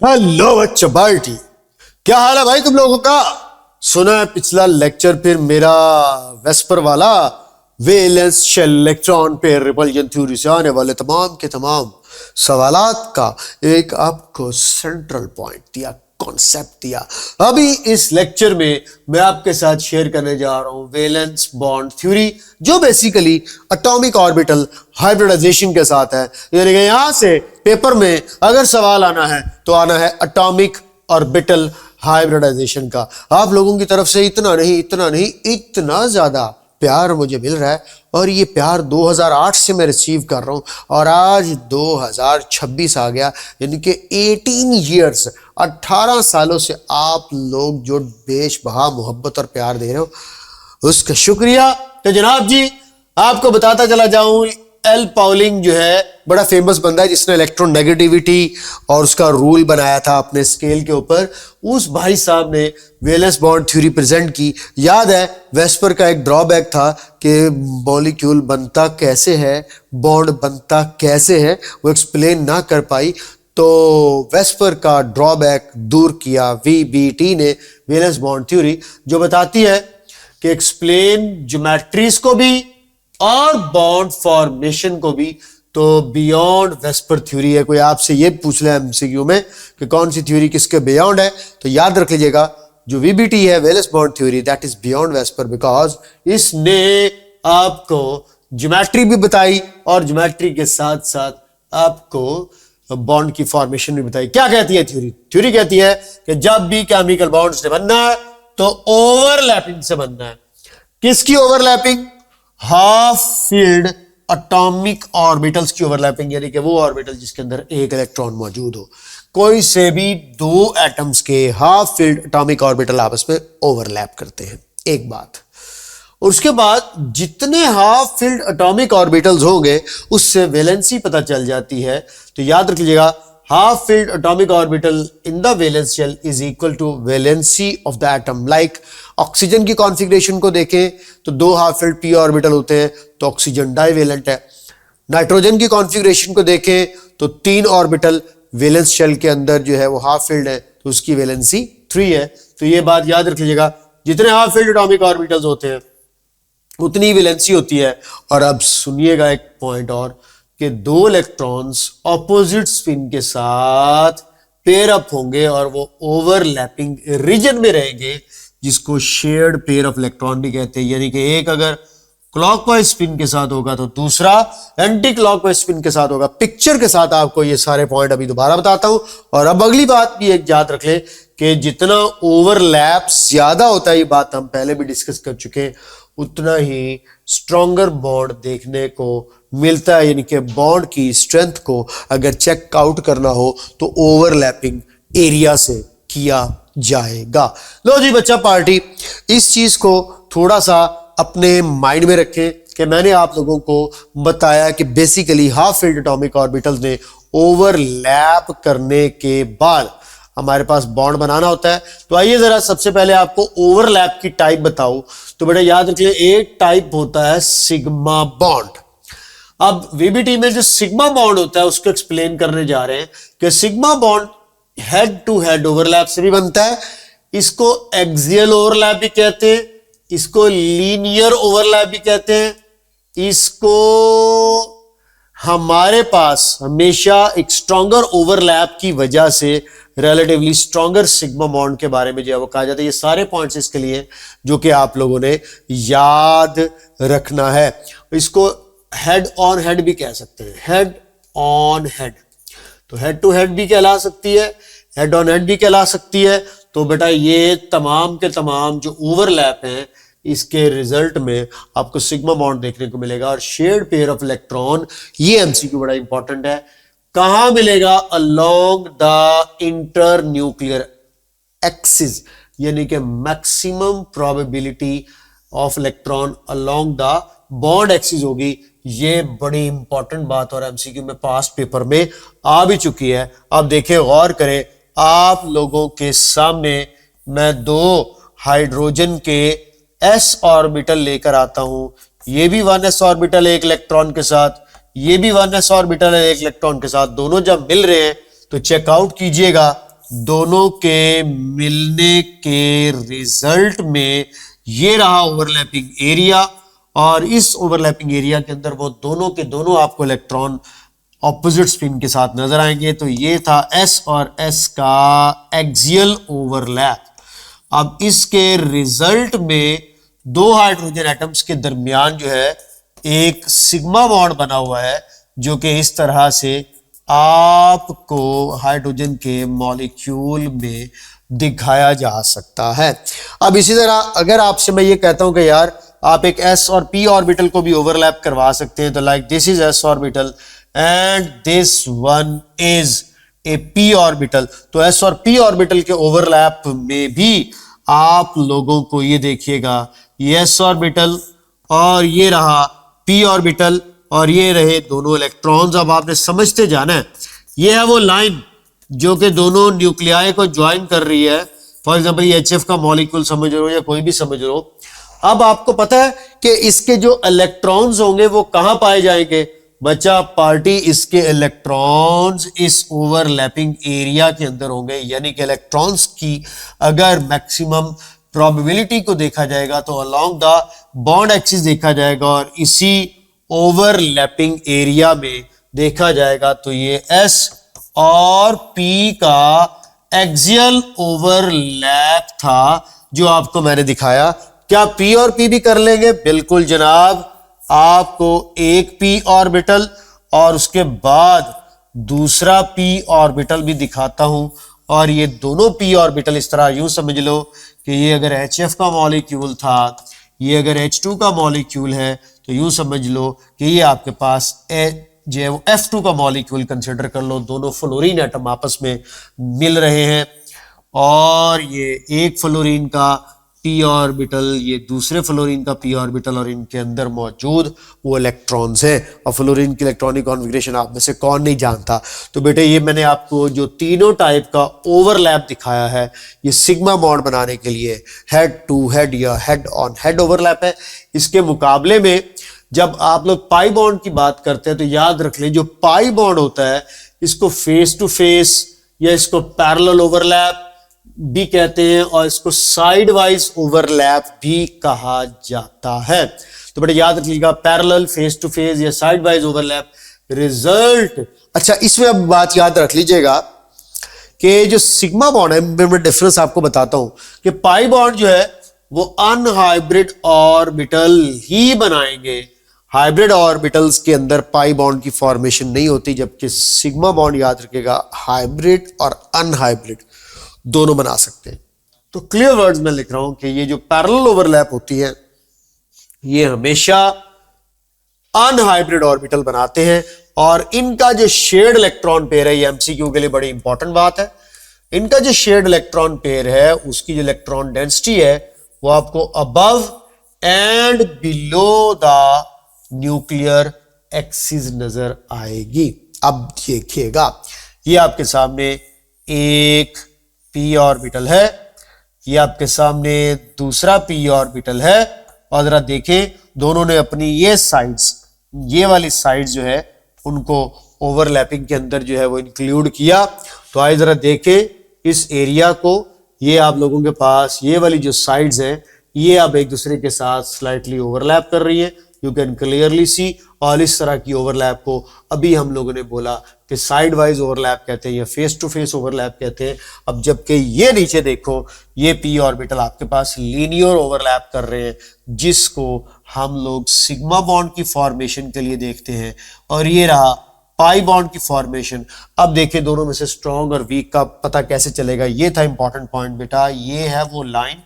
Hello बच्चों, party क्या हाल है भाई तुम लोगों का। सुना है पिछला लेक्चर फिर मेरा वेस्पर वाला वेलेंस शेल इलेक्ट्रॉन पे रिपल्जन थ्योरी से आने वाले तमाम के तमाम सवालात का एक आपको सेंट्रल पॉइंट दिया, कॉन्सेप्ट दिया। अभी इस लेक्चर में मैं आपके साथ शेयर करने जा रहा हूं वेलेंस बॉन्ड थ्योरी, जो बेसिकली एटॉमिक ऑर्बिटल हाइब्रिडाइजेशन के साथ है। यानी कि यहां से पेपर में अगर सवाल आना है तो आना है एटॉमिक ऑर्बिटल हाइब्रिडाइजेशन का। आप लोगों की तरफ से इतना ज्यादा प्यार मुझे मिल रहा है और ये प्यार 2008 से मैं रिसीव कर रहा हूं और आज 2026 आ गया, यानी कि 18 ईयर्स 18 सालों से आप लोग जो बेशबहा मोहब्बत और प्यार दे रहे हो उसका शुक्रिया। तो जनाब जी, आपको बताता चला जाऊं, एल पाउलिंग जो है बड़ा फेमस बंदा है जिसने इलेक्ट्रॉन नेगेटिविटी और उसका रूल बनाया था अपने स्केल के ऊपर। उस भाई साहब ने वेलेंस बॉन्ड थ्योरी प्रेजेंट की। याद है वेस्पर का एक ड्रॉबैक था कि मॉलिक्यूल बनता कैसे है, बॉन्ड बनता कैसे है, वो एक्सप्लेन ना कर पाई। तो वेस्पर का ड्रॉबैक दूर किया वीबीटी ने, वेलेंस बॉन्ड थ्योरी, जो बताती है कि एक्सप्लेन ज्योमेट्रीज को भी और बॉन्ड फॉर्मेशन को भी। तो बियॉन्ड वेस्पर थ्योरी है। कोई आपसे ये पूछ ले एमसीक्यू में कि कौन सी थ्योरी किसके बियॉन्ड है, तो याद रख लीजिएगा जो वीबीटी है valence bond theory, that is beyond VSEPR, because इसने आपको ज्योमेट्री भी बताई और ज्योमेट्री के साथ साथ आपको बॉन्ड की फॉर्मेशन भी बताई। क्या कहती है थ्योरी? थ्योरी कहती है कि जब भी केमिकल बॉन्ड्स ने बनना है तो ओवरलैपिंग से बनना है। किसकी overlapping? Half field atomic orbitals की ओवरलैपिंग, यानी कि वो ऑर्बिटल जिसके अंदर एक इलेक्ट्रॉन मौजूद हो। कोई से भी दो एटम्स के हाफ फील्ड एटॉमिक ऑर्बिटल आपस में ओवरलैप करते हैं, एक बात। और उसके बाद जितने हाफ फील्ड एटॉमिक ऑर्बिटल्स होंगे उससे वैलेंसी पता चल जाती है। तो याद रख लीजिएगा, half filled atomic orbital in the valence shell is equal to valency of the atom। like oxygen की कॉन्फ़िगरेशन को देखें तो दो हाफ फील्ड p ऑर्बिटल होते हैं तो ऑक्सीजन डाइवेलेंट है। नाइट्रोजन की कॉन्फ़िगरेशन को देखें तो 3 ऑर्बिटल वैलेंस शेल के अंदर जो है वो हाफ फील्ड है तो उसकी वैलेंसी 3 है। तो ये बात याद रख लीजिएगा, जितने हाफ फील्ड एटॉमिक ऑर्बिटल्स होते हैं उतनी वैलेंसी होती है। और अब सुनिएगा एक पॉइंट और, कि दो इलेक्ट्रॉन्स ऑपोजिट स्पिन के साथ पेयर अप होंगे और वो ओवरलैपिंग रीजन में रहेंगे, जिसको शेयर्ड पेयर ऑफ इलेक्ट्रॉन भी कहते हैं। यानी कि एक अगर क्लॉकवाइज स्पिन के साथ होगा तो दूसरा एंटी क्लॉकवाइज स्पिन के साथ होगा। पिक्चर के साथ आपको ये सारे पॉइंट अभी दोबारा बताता हूं। और अब अगली बात भी एक याद रख ले कि जितना ओवरलैप ज्यादा होता है, ये बात हम पहले भी डिस्कस कर चुके हैं, उतना ही स्ट्रॉन्गर बॉन्ड देखने को मिलता है। यानी कि बॉन्ड की स्ट्रेंथ को अगर चेक आउट करना हो तो ओवरलैपिंग एरिया से किया जाएगा। लो जी बच्चा पार्टी, इस चीज को थोड़ा सा अपने माइंड में रखें कि मैंने आप लोगों को बताया कि basically half field atomic orbitals ने ओवरलैप करने के बाद हमारे पास बॉन्ड बनाना होता है। तो आइए जरा सबसे पहले आपको ओवरलैप की टाइप बताऊं। तो बेटा याद रखिए, एक टाइप होता है सिग्मा बॉन्ड। अब वीबीटी में जो सिग्मा बॉन्ड होता है उसको एक्सप्लेन करने जा रहे हैं कि sigma bond head to head overlap से भी बनता है। इसको एक्सियल ओवरलैप भी कहते हैं, इसको लीनियर ओवरलैप भी कहते हैं। इसको हमारे पास हमेशा एक स्ट्रॉन्गर ओवरलैप की वजह से रिलेटिवली स्ट्रॉन्गर सिग्मा बॉन्ड के बारे में जो है वो कहा जाता है। ये सारे पॉइंट्स इसके लिए जो कि आप लोगों ने याद रखना है। इसको हेड ऑन हेड भी कह सकते हैं, हेड ऑन हेड। तो हेड टू हेड भी कहला सकती है, हेड ऑन हेड भी कहला सकती है। तो बेटा ये तमाम के तमाम जो ओवरलैप हैं, इसके रिजल्ट में आपको सिग्मा बॉन्ड देखने को मिलेगा। और शेयर्ड पेयर ऑफ इलेक्ट्रॉन, ये एमसीक्यू बड़ा इंपॉर्टेंट है, कहां मिलेगा? Along the inter nuclear axis, यानी कि maximum probability of electron along the bond axis होगी। ये बड़ी इंपॉर्टेंट बात और एमसीक्यू में पास्ट पेपर में आ भी चुकी है। अब देखें, गौर करें, आप लोगों के सामने मैं 2 हाइड्रोजन के s ऑर्बिटल लेकर आता हूं। ये भी 1s ऑर्बिटल एक इलेक्ट्रॉन के साथ, ये भी 1s ऑर्बिटल है एक इलेक्ट्रॉन के साथ। दोनों जब मिल रहे हैं तो चेकआउट कीजिएगा दोनों के मिलने के रिजल्ट में ये रहा ओवरलैपिंग एरिया, और इस ओवरलैपिंग एरिया के अंदर वो दोनों के दोनों आपको इलेक्ट्रॉन ऑपोजिट स्पिन के साथ नजर आएंगे। तो ये था s और s का एक्सियल ओवरलैप। अब इसके रिजल्ट में दो हाइड्रोजन एटम्स के दरमियान जो है एक सिग्मा बॉन्ड बना हुआ है, जो कि इस तरह से आपको हाइड्रोजन के मॉलिक्यूल में दिखाया जा सकता है। अब इसी तरह अगर आपसे मैं ये कहता हूं कि यार आप एक s और p ऑर्बिटल को भी ओवरलैप करवा सकते हैं, तो like this is s orbital and this one is a p orbital, तो s और p ऑर्बिटल के ओवरलैप में भी आप लोगों को ये देखिएगा ये s ऑर्बिटल और ये रहा p ऑर्बिटल और ये रहे दोनों इलेक्ट्रॉन्स। अब आपने समझते जाना है, ये है वो लाइन जो कि दोनों न्यूक्लियाई को ज्वाइन कर रही है। फॉर एग्जांपल ये HF का मॉलिक्यूल समझ रहे हो या कोई भी समझ रहे हो। अब आपको पता है कि इसके जो इलेक्ट्रॉन्स होंगे वो कहां पाए जाएंगे बच्चा? पार्टी इसके इलेक्ट्रॉन्स इस ओवरलैपिंग एरिया के अंदर होंगे, यानी कि इलेक्ट्रॉन्स की अगर मैक्सिमम प्रोबेबिलिटी को देखा जाएगा तो अलोंग द बॉन्ड एक्सिस देखा जाएगा और इसी ओवरलैपिंग एरिया में देखा जाएगा। तो ये S और P का एक्सियल ओवरलैप था जो आपको मैंने दिखाया। क्या P और P भी कर लेंगे? बिल्कुल जनाब, आपको एक p ऑर्बिटल और उसके बाद दूसरा p ऑर्बिटल भी दिखाता हूं, और ये दोनों p ऑर्बिटल इस तरह यूं समझ लो कि ये अगर HF का मॉलिक्यूल था, ये अगर H2 का मॉलिक्यूल है, तो यूं समझ लो कि ये आपके पास जो है वो F2 का मॉलिक्यूल कंसिडर कर लो। दोनों फ्लोरीन एटम आपस में मिल रहे हैं और ये एक फ्लोरीन का p ऑर्बिटल, ये दूसरे फ्लोरीन का p ऑर्बिटल, और इनके अंदर मौजूद वो इलेक्ट्रॉन्स हैं। और फ्लोरीन की इलेक्ट्रॉनिक कॉन्फ़िगरेशन आप में से कौन नहीं जानता। तो बेटे ये मैंने आपको जो तीनों टाइप का ओवरलैप दिखाया है, ये सिग्मा बॉन्ड बनाने के लिए हेड टू हेड या हेड ऑन हेड ओवरलैप है। इसके मुकाबले में जब आप लोग पाई बॉन्ड की बात करते हैं तो याद रख लें, जो पाई बॉन्ड होता है इसको फेस टू फेस या इसको पैरेलल ओवरलैप भी कहते हैं और इसको साइड वाइज ओवरलैप भी कहा जाता है। तो बेटा याद रखिएगा, पैरेलल, फेस टू फेस या साइड वाइज ओवरलैप रिजल्ट। अच्छा, इसमें अब बात याद रख लीजिएगा कि जो सिग्मा बॉन्ड है, मैं डिफरेंस आपको बताता हूं कि पाई बॉन्ड जो है वो अनहाइब्रिड ऑर्बिटल ही बनाएंगे। हाइब्रिड ऑर्बिटल्स के अंदर पाई बॉन्ड की फॉर्मेशन नहीं होती, जबकि सिग्मा बॉन्ड याद रखिएगा हाइब्रिड और अनहाइब्रिड दोनों बना सकते हैं। तो क्लियर वर्ड्स में लिख रहा हूं कि ये जो पैरेलल ओवरलैप होती है ये हमेशा अनहाइब्रिड ऑर्बिटल बनाते हैं, और इनका जो शेयर्ड इलेक्ट्रॉन पेयर है, ये एमसीक्यू के लिए बड़ी इंपॉर्टेंट बात है, इनका जो शेयर्ड इलेक्ट्रॉन पेयर है उसकी जो इलेक्ट्रॉन डेंसिटी है वो आपको above and below the nuclear axis नजर आएगी। अब देखिएगा, ये आपके सामने एक p ऑर्बिटल है, ये आपके सामने दूसरा p ऑर्बिटल है, और जरा देखें दोनों ने अपनी ये साइड्स, ये वाली साइड्स जो है उनको ओवरलैपिंग के अंदर जो है वो इंक्लूड किया। तो आइए जरा देखें इस एरिया को, ये आप लोगों के पास ये वाली जो साइड्स हैं ये अब एक दूसरे के साथ स्लाइटली ओवरलैप कर रही है, यू कैन क्लियरली सी। और इस तरह की ओवरलैप को अभी हम लोगों ने बोला कि साइड वाइज ओवरलैप कहते हैं या फेस टू फेस ओवरलैप कहते हैं। अब जबकि ये नीचे देखो, ये p ऑर्बिटल आपके पास लीनियर ओवरलैप कर रहे हैं, जिसको हम लोग सिग्मा बॉन्ड की फॉर्मेशन के लिए देखते हैं, और ये रहा पाई बॉन्ड की फॉर्मेशन। अब देखिए दोनों में से स्ट्रॉन्ग और वीक का पता कैसे चलेगा। ये था इंपॉर्टेंट पॉइंट बेटा, ये है वो लाइन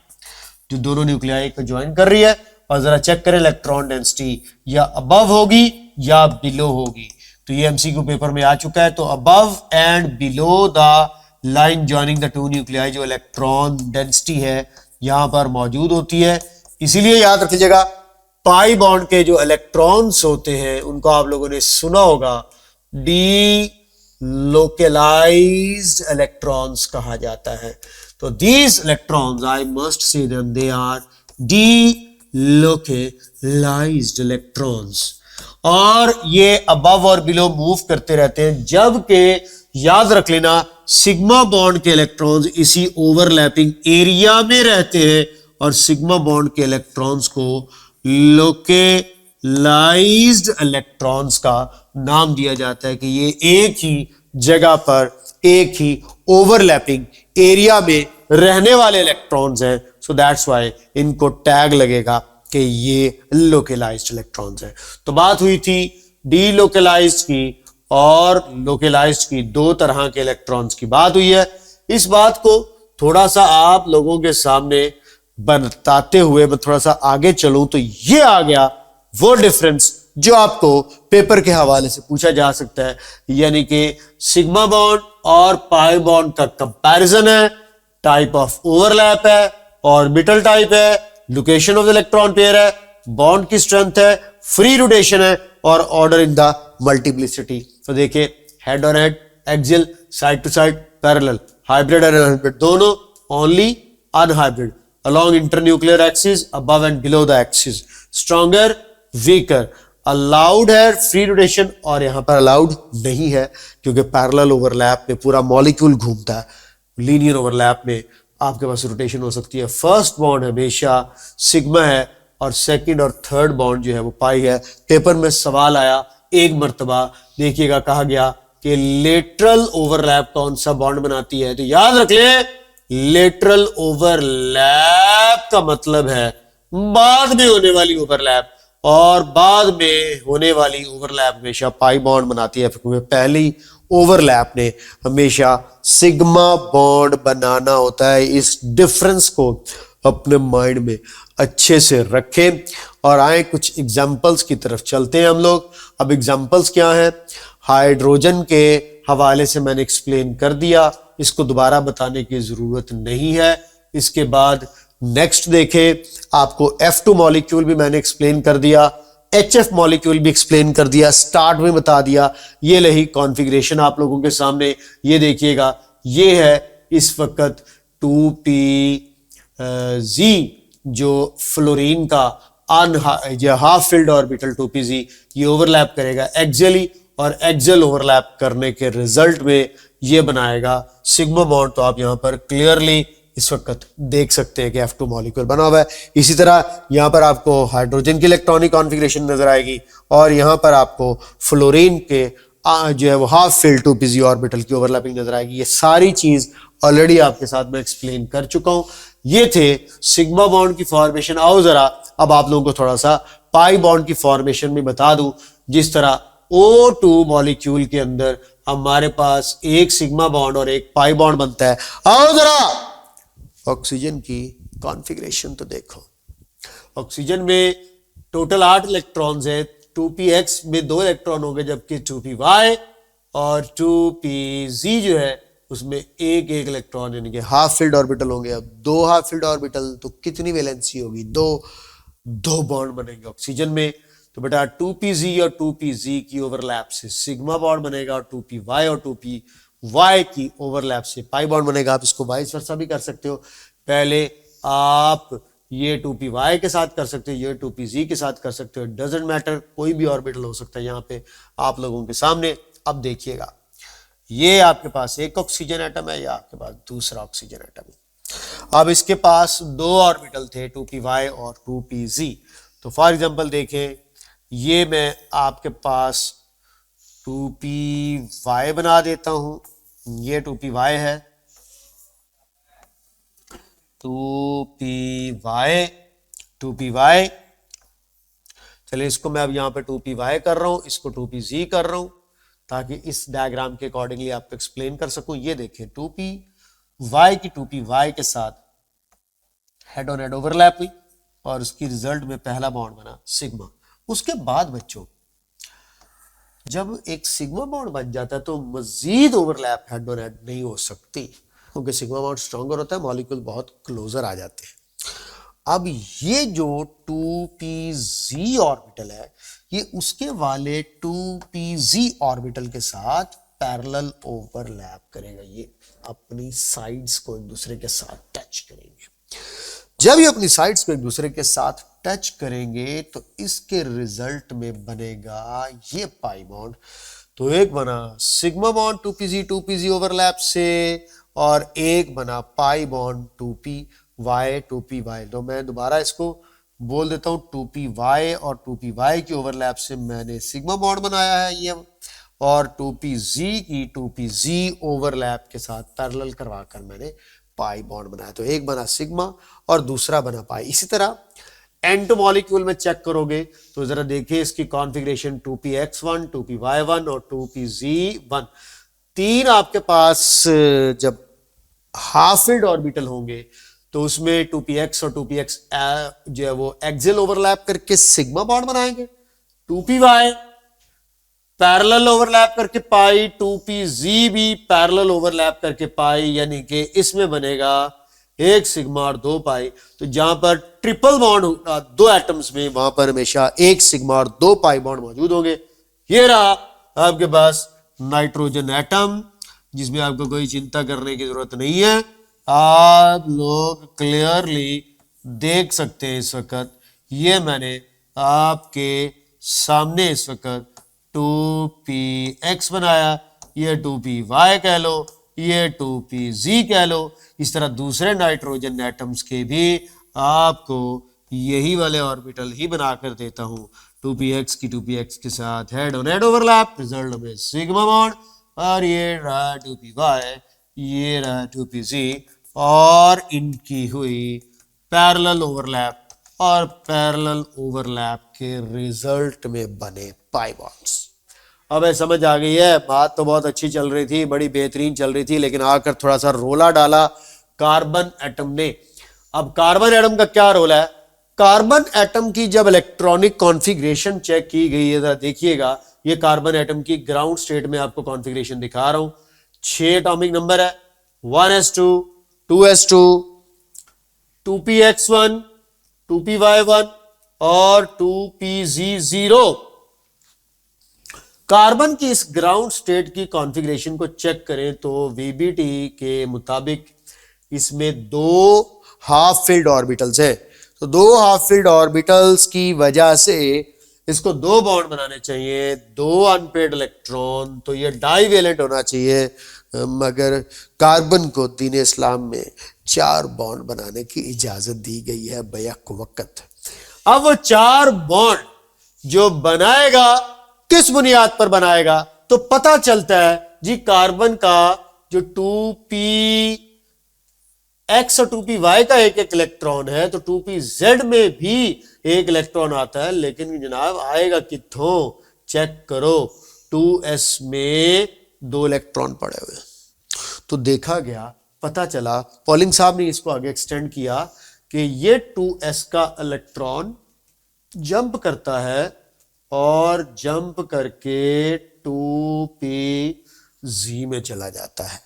जो दोनों न्यूक्लियाई को ज्वाइन कर रही है, और जरा चेक करें इलेक्ट्रॉन डेंसिटी या अबव होगी या बिलो होगी। तो ये एमसीक्यू पेपर में आ चुका है। तो above and below the line joining the two nuclei जो इलेक्ट्रॉन डेंसिटी है यहां पर मौजूद होती है। इसीलिए याद रख लीजिएगा, पाई बॉन्ड के जो इलेक्ट्रॉन्स होते हैं उनको आप लोगों ने सुना होगा डी लोकलाइज्ड इलेक्ट्रॉन्स कहा जाता है। तो these electrons I must say them they are delocalised electrons, और ये अबव और बिलो मूव करते रहते हैं। जबकि याद रख लेना सिग्मा बॉन्ड के इलेक्ट्रॉन्स इसी ओवरलैपिंग एरिया में रहते हैं और सिग्मा बॉन्ड के इलेक्ट्रॉन्स को लोकेलाइज्ड इलेक्ट्रॉन्स का नाम दिया जाता है कि ये एक ही जगह पर एक ही ओवरलैपिंग एरिया में रहने वाले इलेक्ट्रॉन्स हैं। सो दैट्स व्हाई इनको टैग लगेगा कि ये लोकेलाइज्ड इलेक्ट्रॉन्स हैं। तो बात हुई थी डीलोकेलाइज्ड की और लोकेलाइज्ड की, दो तरह के इलेक्ट्रॉन्स की बात हुई है। इस बात को थोड़ा सा आप लोगों के सामने बताते हुए मैं थोड़ा सा आगे चलूं तो ये आ गया वो डिफरेंस जो आपको पेपर के हवाले से पूछा जा सकता है, यानी कि सिग्मा बॉन्ड और पाई बॉन्ड का कंपैरिजन है, टाइप ऑफ ओवरलैप है, ऑर्बिटल टाइप है, location of the electron pair है, बॉन्ड की स्ट्रेंथ है, फ्री रोटेशन है और ऑर्डर इन द मल्टीप्लिसिटी। तो देखिए हेड और head, axial, side to side, parallel, hybrid और अनहाइब्रिड दोनों, only unhybrid, along internuclear axis, above and below the axis, stronger, weaker, allowed है फ्री रोटेशन और यहां पर अलाउड नहीं है क्योंकि पैरेलल ओवरलैप में पूरा मॉलिक्यूल घूमता है, लीनियर ओवरलैप में आपके पास रोटेशन हो सकती है। फर्स्ट बॉन्ड हमेशा सिग्मा है और सेकंड और थर्ड बॉन्ड जो है वो पाई है। पेपर में सवाल आया एक मर्तबा, देखिएगा कहा गया कि लेटरल ओवरलैप कौन सा बॉन्ड बनाती है, तो याद रख ले लेटरल ओवरलैप का मतलब है बाद में होने वाली ओवरलैप, और बाद में होने वाली ओवरलैप हमेशा पाई बॉन्ड बनाती है। पहली ओवरलैप ने हमेशा सिग्मा बॉन्ड बनाना होता है। इस डिफरेंस को अपने माइंड में अच्छे से रखें और आए कुछ एग्जाम्पल्स की तरफ चलते हैं हम लोग। अब एग्जाम्पल्स क्या हैं? हाइड्रोजन के हवाले से मैंने एक्सप्लेन कर दिया, इसको दोबारा बताने की जरूरत नहीं है। इसके बाद नेक्स्ट देखें, आपको F2 मॉलिक्यूल भी मैंने एक्सप्लेन कर दिया, HF मॉलिक्यूल भी एक्सप्लेन कर दिया, स्टार्ट में बता दिया। ये रही कॉन्फ़िगरेशन आप लोगों के सामने, ये देखिएगा, ये है इस वक्त 2pz जो फ्लोरीन का हाफ फिल्ड ऑर्बिटल 2pz, ये ओवरलैप करेगा एक्सियली और एक्सियल ओवरलैप करने के रिजल्ट में ये बनाएगा सिग्मा बॉन्ड। तो आप यहां पर क्लियरली इस वक्त देख सकते हैं कि F2 मॉलिक्यूल बना हुआ है। इसी तरह यहां पर आपको हाइड्रोजन की इलेक्ट्रॉनिक कॉन्फ़िगरेशन नजर आएगी और यहां पर आपको फ्लोरीन के जो है वो हाफ फिल्ड 2pz ऑर्बिटल की ओवरलैपिंग नजर आएगी। ये सारी चीज ऑलरेडी आपके साथ मैं एक्सप्लेन कर चुका हूं। ये थे सिग्मा बॉन्ड की फॉर्मेशन। आओ जरा अब आप लोगों को थोड़ा सा पाई बॉन्ड की फॉर्मेशन भी बता दूं। जिस तरह O2 मॉलिक्यूल के अंदर हमारे पास एक सिग्मा बॉन्ड और एक पाई बॉन्ड बनता है। आओ जरा ऑक्सीजन की कॉन्फ़िगरेशन तो देखो। ऑक्सीजन में टोटल 8 इलेक्ट्रॉन्स है, 2px में 2 इलेक्ट्रॉन होंगे, जबकि 2py और 2pz जो है उसमें एक एक इलेक्ट्रॉन यानी कि हाफ फिल्ड ऑर्बिटल होंगे। अब 2 हाफ फिल्ड ऑर्बिटल तो कितनी वैलेंसी होगी? 2 बॉन्ड बनेंगे ऑक्सीजन में। तो बेटा 2pz और 2pz की ओवरलैप से सिग्मा बॉन्ड बनेगा और 2py और 2py की ओवरलैप से पाई बॉन्ड बनेगा। आप इसको वाइस वर्सा भी कर सकते हो। पहले आप ये 2py के साथ कर सकते हो, ये 2pz के साथ कर सकते हो, डजंट मैटर, कोई भी ऑर्बिटल हो सकता है यहाँ पे आप लोगों के सामने। अब देखिएगा, ये आपके पास एक ऑक्सीजन एटम है, या आपके पास दूसरा ऑक्सीजन एटम है। अब इसके पास 2 ऑर्बिटल थे, 2py और 2pz। तो फॉर एग्जांपल देखें, ये मैं आपके पास 2py बना देता हूं, ये 2py है, 2py। चलिए इसको मैं अब यहां पे 2py कर रहा हूं, इसको 2pz कर रहा हूं ताकि इस डायग्राम के अकॉर्डिंगली आपको एक्सप्लेन कर सकूं। ये देखिए 2py की 2py के साथ हेड ऑन हेड ओवरलैप हुई और उसकी रिजल्ट में पहला बॉन्ड बना सिग्मा। उसके बाद बच्चों जब एक सिग्मा बॉन्ड बन जाता है तो मजीद ओवरलैप हेड ऑन हेड नहीं हो सकती, क्योंकि सिग्मा बॉन्ड स्ट्रॉन्गर होता है, मॉलिक्यूल बहुत क्लोजर आ जाते हैं। अब ये जो 2pz ऑर्बिटल है, ये उसके वाले 2pz ऑर्बिटल के साथ पैरेलल ओवरलैप करेगा। ये अपनी साइड्स को एक दूसरे के साथ टच करेंगे। जब ये अपनी साइड्स को एक दूसरे के साथ टच करेंगे तो इसके रिजल्ट में बनेगा ये पाई बॉन्ड। तो एक बना सिग्मा बॉन्ड 2pz ओवरलैप से और एक बना पाई बॉन्ड 2py। तो मैं दोबारा इसको बोल देता हूं 2py और 2py की ओवरलैप से मैंने सिग्मा बॉन्ड बनाया है ये, और 2pz की 2pz ओवरलैप के साथ पैरेलल करवाकर मैंने पाई बॉन्ड बनाया। तो एक बना सिग्मा और दूसरा बना पाई। इसी तरह एंटो मॉलिक्यूल में चेक करोगे तो जरा देखिए इसकी कॉन्फ़िगरेशन 2px1 2py1 और 2pz1। तीन आपके पास जब हाफ फिल्ड ऑर्बिटल होंगे तो उसमें 2px और 2px जो है वो एक्सियल ओवरलैप करके सिग्मा बॉन्ड बनाएंगे, 2py पैरेलल ओवरलैप करके पाई, 2pz भी पैरेलल ओवरलैप करके पाई, यानी कि इसमें बनेगा एक सिग्मा और दो पाई। तो जहां पर ट्रिपल बॉन्ड होगा दो एटम्स में, वहां पर हमेशा एक सिग्मा और दो पाई बॉन्ड मौजूद होंगे। ये रहा आपके पास नाइट्रोजन एटम, जिसमें आपको कोई चिंता करने की जरूरत नहीं है। आप लोग क्लियरली देख सकते हैं इस वक्त, ये मैंने आपके सामने इस वक्त 2px बनाया, ये 2py कह लो, ये 2pz कह लो। इस तरह दूसरे नाइट्रोजन एटम्स के भी आपको यही वाले ऑर्बिटल ही बनाकर देता हूं। 2px की 2px के साथ head on head overlap, result में सिग्मा बॉन्ड, और ये रहा 2py, ये रहा 2pz, और इनकी हुई पैरेलल ओवरलैप, और पैरेलल ओवरलैप के रिजल्ट में बने पाई बॉन्ड्स। अब समझ आ गई है? बात तो बहुत अच्छी चल रही थी, बड़ी बेहतरीन चल रही थी, लेकिन आकर थोड़ा सा रोला डाला कार्बन एटम ने। अब कार्बन एटम का क्या रोल है? कार्बन एटम की जब इलेक्ट्रॉनिक कॉन्फ़िगरेशन चेक की गई है, जरा देखिएगा, ये कार्बन एटम की ग्राउंड स्टेट में आपको कॉन्फ़िगरेशन दिखा रहा हूं। 6 एटॉमिक नंबर है, 1s2 2s2 2px1 2py1 और 2pz0। कार्बन की इस ग्राउंड स्टेट की कॉन्फ़िगरेशन को चेक करें तो VBT के मुताबिक इसमें दो हाफ फिल्ड ऑर्बिटल्स है। तो दो हाफ फिल्ड ऑर्बिटल्स की वजह से इसको दो बॉन्ड बनाने चाहिए, दो अनपेड इलेक्ट्रॉन, तो ये डाईवेलेंट होना चाहिए। मगर कार्बन को दीन इस्लाम में 4 बॉन्ड बनाने की इजाजत दी गई है बैक वक्त। अब वो 4 बॉन्ड जो बनाएगा किस बुनियाद पर बनाएगा? तो पता चलता है जी, कार्बन का जो 2px और 2py का एक एक इलेक्ट्रॉन है, तो 2pz में भी एक इलेक्ट्रॉन आता है, लेकिन जनाब आएगा कित्थों? चेक करो, 2s में 2 इलेक्ट्रॉन पड़े हुए। तो देखा गया, पता चला, पॉलिंग साहब ने इसको आगे एक्सटेंड किया कि ये 2s का इलेक्ट्रॉन जंप करता है और जंप करके 2pz में चला जाता है।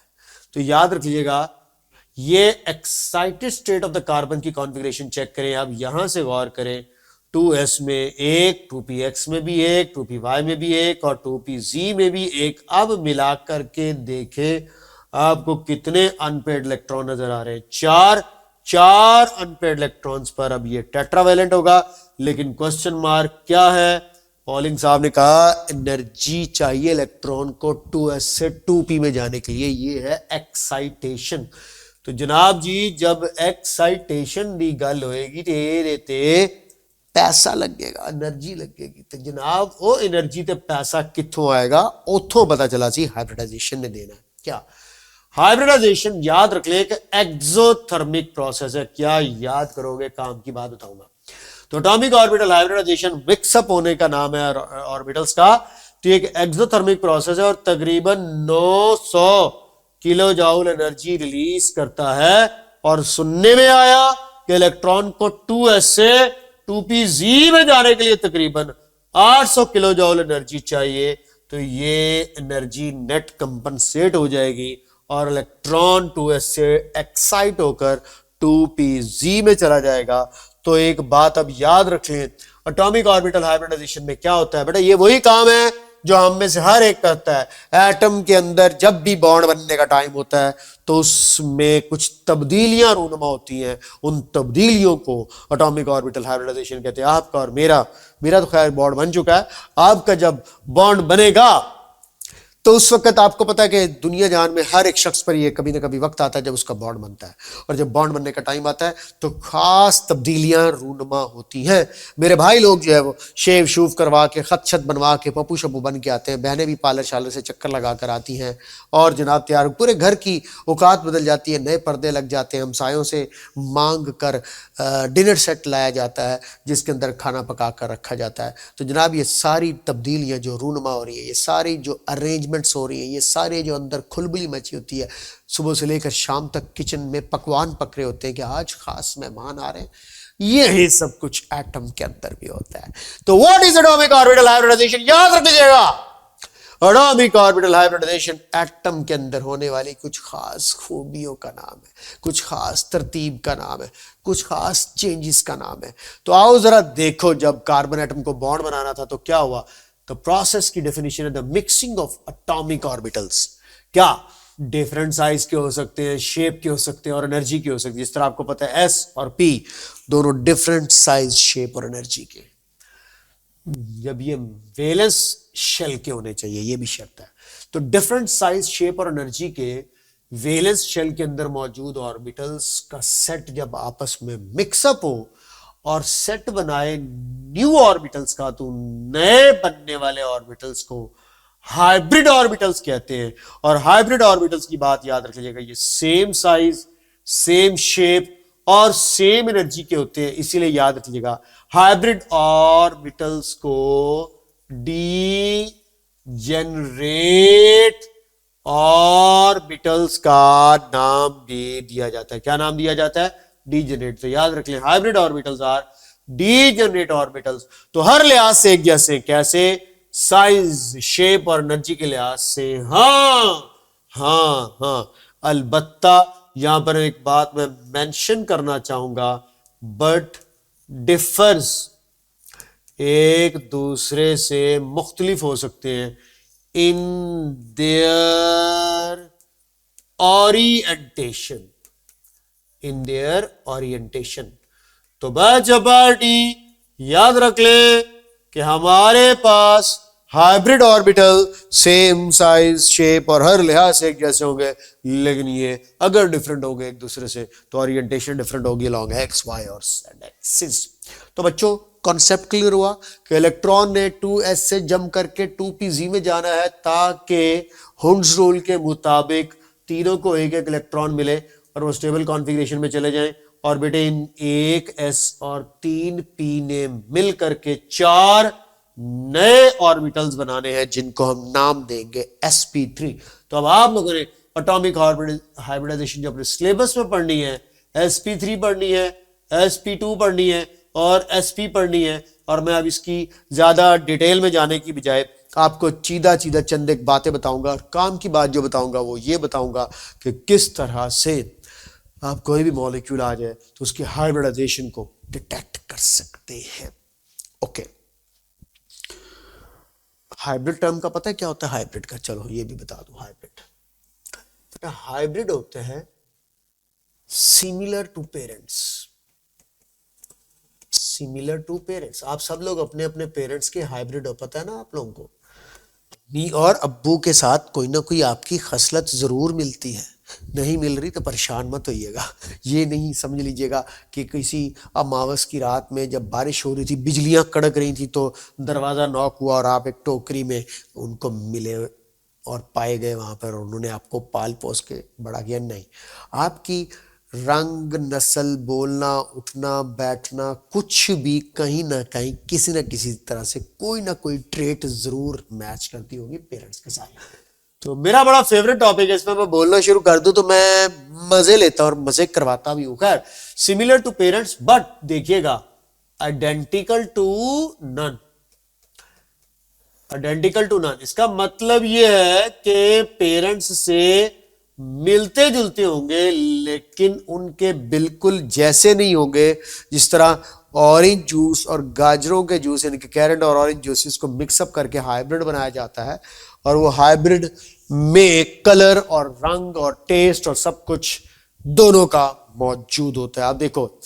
तो याद रखिएगा, ये excited state of the carbon की कॉन्फ़िगरेशन चेक करें। अब यहां से गौर करें, 2s में एक, 2px में भी एक, 2py में भी एक और 2pz में भी एक। अब मिला करके देखें आपको कितने अनपेड इलेक्ट्रॉन नजर आ रहे हैं? 4 अनपेड इलेक्ट्रॉन्स पर अब ये टेट्रावेलेंट होगा। लेकिन क्वेश्चन मार्क क्या है? पॉलिंग साहब ने कहा एनर्जी चाहिए इलेक्ट्रॉन को 2s से 2p में जाने के लिए, ये है एक्साइटेशन। तो जनाब जी, जब एक्साइटेशन की गल होएगी तो ये देते पैसा लगेगा, एनर्जी लगेगी। तो जनाब वो एनर्जी ते पैसा कित्थों आएगा? उथों पता चला सी हाइब्रिडाइजेशन ने देना। क्या हाइब्रिडाइजेशन? याद रख ले कि एक्सोथर्मिक प्रोसेस है। क्या याद करोगे? काम की बात बताऊंगा। तो एटॉमिक ऑर्बिटल हाइब्रिडाइजेशन मिक्सअप होने का नाम है ऑर्बिटल्स का। तो एक एक्सोथर्मिक प्रोसेस है और तकरीबन 900 किलो जूल एनर्जी रिलीज करता है। और सुनने में आया कि इलेक्ट्रॉन को 2s से 2pz में जाने के लिए तकरीबन 800 किलो जूल एनर्जी चाहिए। तो ये एनर्जी नेट कंपनसेट हो जाएगी और इलेक्ट्रॉन 2s से एक्साइट होकर 2pz में चला जाएगा। तो एक बात अब याद रख लें, एटॉमिक ऑर्बिटल हाइब्रिडाइजेशन में क्या होता है बेटा? ये वही काम है जो हम में से हर एक करता है। एटम के अंदर जब भी बॉन्ड बनने का टाइम होता है तो उसमें कुछ तब्दीलियां रूनुमा होती हैं। उन तब्दीलियों को एटॉमिक ऑर्बिटल हाइब्रिडाइजेशन कहते हैं। आपका और मेरा तो खैर बॉन्ड बन चुका है। आपका जब बॉन्ड बनेगा तो उस वक्त आपको पता है कि दुनिया जहान में हर एक शख्स पर ये कभी ना कभी वक्त आता है जब उसका बॉन्ड बनता है, और जब बॉन्ड बनने का टाइम आता है तो खास तब्दीलियां रूनुमा होती हैं। मेरे भाई लोग जो है वो शेव शूव करवा के, खत छत बनवा के, पप्पू शप्पू बन के आते हैं, बहनें भी पार्लर शालर से चक्कर लगा कर आती हैं, और जनाब तैयार पूरे घर की औकात बदल जाती है, नए पर्दे लग जाते हैं, हमसायों से मांग कर डिनर सेट लाया जाता है जिसके अंदर खाना पका कर रखा जाता है। तो जनाब ये सारी तब्दीलियां जो रूनुमा हो रही है, ये सारी जो अरेंजमेंट्स हो रही हैं, ये सारे जो अंदर खुलबली मची होती है, सुबह से लेकर शाम तक किचन में पकवान पक रहे होते हैं कि आज खास मेहमान आ रहे हैं, यही सब कुछ एटम के अंदर भी होता है। तो what is atomic orbital hybridisation, याद रख लीजिएगा, एटॉमिक ऑर्बिटल हाइब्रिडाइजेशन एटम के अंदर होने वाली कुछ खास खूबियों का नाम है, कुछ खास तरतीब का नाम है, कुछ खास चेंजेस का नाम है। तो आओ जरा देखो, जब कार्बन एटम को बॉन्ड बनाना था तो क्या हुआ। तो प्रोसेस की डेफिनेशन है the mixing of atomic orbitals. क्या डिफरेंट साइज के हो सकते हैं, शेप के हो सकते हैं, और एनर्जी के हो सकते हैं। जिस तरह आपको पता है एस और पी दोनों डिफरेंट साइज, शेप और एनर्जी के। जब ये वैलेंस शेल के होने चाहिए, ये भी शर्त है। तो डिफरेंट साइज, शेप और एनर्जी के वैलेंस शेल के अंदर मौजूद ऑर्बिटल्स का सेट जब आपस में मिक्सअप हो और सेट बनाए न्यू ऑर्बिटल्स का, तो नए बनने वाले ऑर्बिटल्स को हाइब्रिड ऑर्बिटल्स कहते हैं। और हाइब्रिड ऑर्बिटल्स की बात याद रख लीजिएगा, ये सेम साइज, सेम शेप और सेम एनर्जी के होते हैं। इसीलिए याद रखिएगा हाइब्रिड ऑर्बिटल्स को डीजेनरेट ऑर्बिटल्स का नाम भी दिया जाता है। क्या नाम दिया जाता है? डीजेनरेट। तो याद रख लें, hybrid orbitals are degenerate orbitals. तो हर लिहाज से एक जैसे, कैसे? साइज, शेप और एनर्जी के लिहाज से। हाँ, अलबत्ता यहां पर एक बात मैं मेंशन करना चाहूंगा, बट डिफर्स, एक दूसरे से मुख्तलिफ हो सकते हैं in their orientation, in their orientation. तो बच्ची याद रख ले कि हमारे पास hybrid orbital same size, shape और हर लिहाज से एक जैसे होंगे, लेकिन ये अगर डिफरेंट होंगे एक दूसरे से तो ओरिएंटेशन डिफरेंट होगी अलॉन्ग एक्स, वाई और जेड एक्सिस। तो बच्चों कॉन्सेप्ट क्लियर हुआ कि इलेक्ट्रॉन ने 2s से जंप करके 2pz में जाना है ताकि हुंड्स रूल के मुताबिक तीनों को एक एक इलेक्ट्रॉन मिले और वो स्टेबल कॉन्फ़िगरेशन में चले जाएं। और बेटे इन 1s और 3p ने मिल करके 4 नए ऑर्बिटल्स बनाने हैं जिनको हम नाम देंगे sp3। तो अब आप लोगों ने एटॉमिक हाइब्रिडाइजेशन जो अपने सिलेबस में पढ़नी है, sp3 पढ़नी है, sp2 पढ़नी है और sp पढ़नी है। और मैं अब इसकी ज्यादा डिटेल में जाने की बजाय आपको सीधा चंद एक बातें बताऊंगा, और काम की बात जो बताऊंगा वो ये बताऊंगा कि किस तरह से आप कोई भी मॉलिक्यूल आ जाए तो उसकी हाइब्रिडाइजेशन को डिटेक्ट कर सकते हैं। ओके, हाइब्रिड टर्म का पता है क्या होता है? हाइब्रिड का चलो ये भी बता दूं। हाइब्रिड होते हैं similar to parents. Similar to parents, आप सब लोग अपने अपने पेरेंट्स के हाइब्रिड हो, पता है ना आप लोगों को। अम्मी और अब्बू के साथ कोई ना कोई आपकी खसलत जरूर मिलती है, नहीं मिल रही तो परेशान मत होइएगा। ये नहीं समझ लीजिएगा कि किसी अमावस की रात में जब बारिश हो रही थी, बिजलियां कड़क रही थी, तो दरवाज़ा नॉक हुआ और आप एक टोकरी में उनको मिले और पाए गए वहाँ पर, और उन्होंने आपको पाल पोस के बड़ा किया। नहीं, आपकी रंग, नस्ल, बोलना, उठना, बैठना, कुछ भी कहीं ना कहीं किसी ना किसी तरह से कोई ना कोई ट्रेट जरूर मैच करती होगी पेरेंट्स के साथ। तो मेरा बड़ा फेवरेट टॉपिक है, इसमें मैं बोलना शुरू कर दूं तो मैं मजे लेता और मजे करवाता भी हूं। खैर, सिमिलर टू पेरेंट्स बट देखिएगा identical to none. Identical to none इसका मतलब यह है कि पेरेंट्स से मिलते जुलते होंगे लेकिन उनके बिल्कुल जैसे नहीं होंगे। जिस तरह ऑरेंज जूस और गाजरों के जूस यानी कि कैरेट और ऑरेंज जूसेस को मिक्सअप करके हाइब्रिड बनाया जाता है, और वो हाइब्रिड में कलर और रंग और टेस्ट और सब कुछ दोनों का मौजूद होता है। आप देखो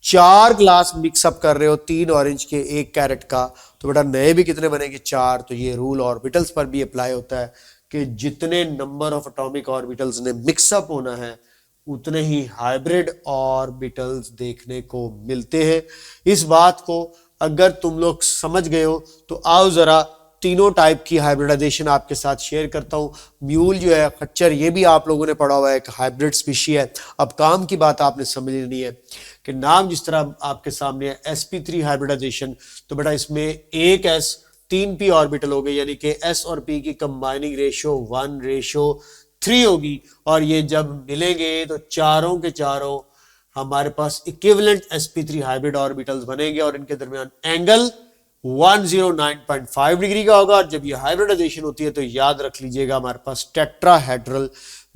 4 ग्लास मिक्सअप कर रहे हो, 3 ऑरेंज के 1 कैरेट का, तो बेटा नए भी कितने बनेंगे? 4। तो ये रूल ऑर्बिटल्स पर भी अप्लाई होता है कि जितने नंबर ऑफ एटॉमिक ऑर्बिटल्स ने मिक्सअप होना है उतने ही हाइब्रिड ऑर्बिटल्स देखने को मिलते हैं। इस बात को अगर तुम लोग समझ गए हो तो आओ जरा तीनों टाइप की हाइब्रिडाइजेशन आपके साथ शेयर करता हूं। म्यूल जो है, खच्चर, ये भी आप लोगों ने पढ़ा हुआ है, एक हाइब्रिड स्पीशी है। अब काम की बात आपने समझ लेनी है कि नाम जिस तरह आपके सामने है sp3 हाइब्रिडाइजेशन, तो बेटा इसमें एक s 3p ऑर्बिटल हो गए, यानी कि s और p की कंबाइनिंग रेशियो 1:3 होगी। और ये जब मिलेंगे तो चारों के चारों हमारे पास इक्विवेलेंट sp3 हाइब्रिड ऑर्बिटल्स बनेंगे और इनके दरमियान एंगल 109.5 डिग्री का होगा। और जब ये हाइब्रिडाइजेशन होती है तो याद रख लीजिएगा हमारे पास टेट्राहेड्रल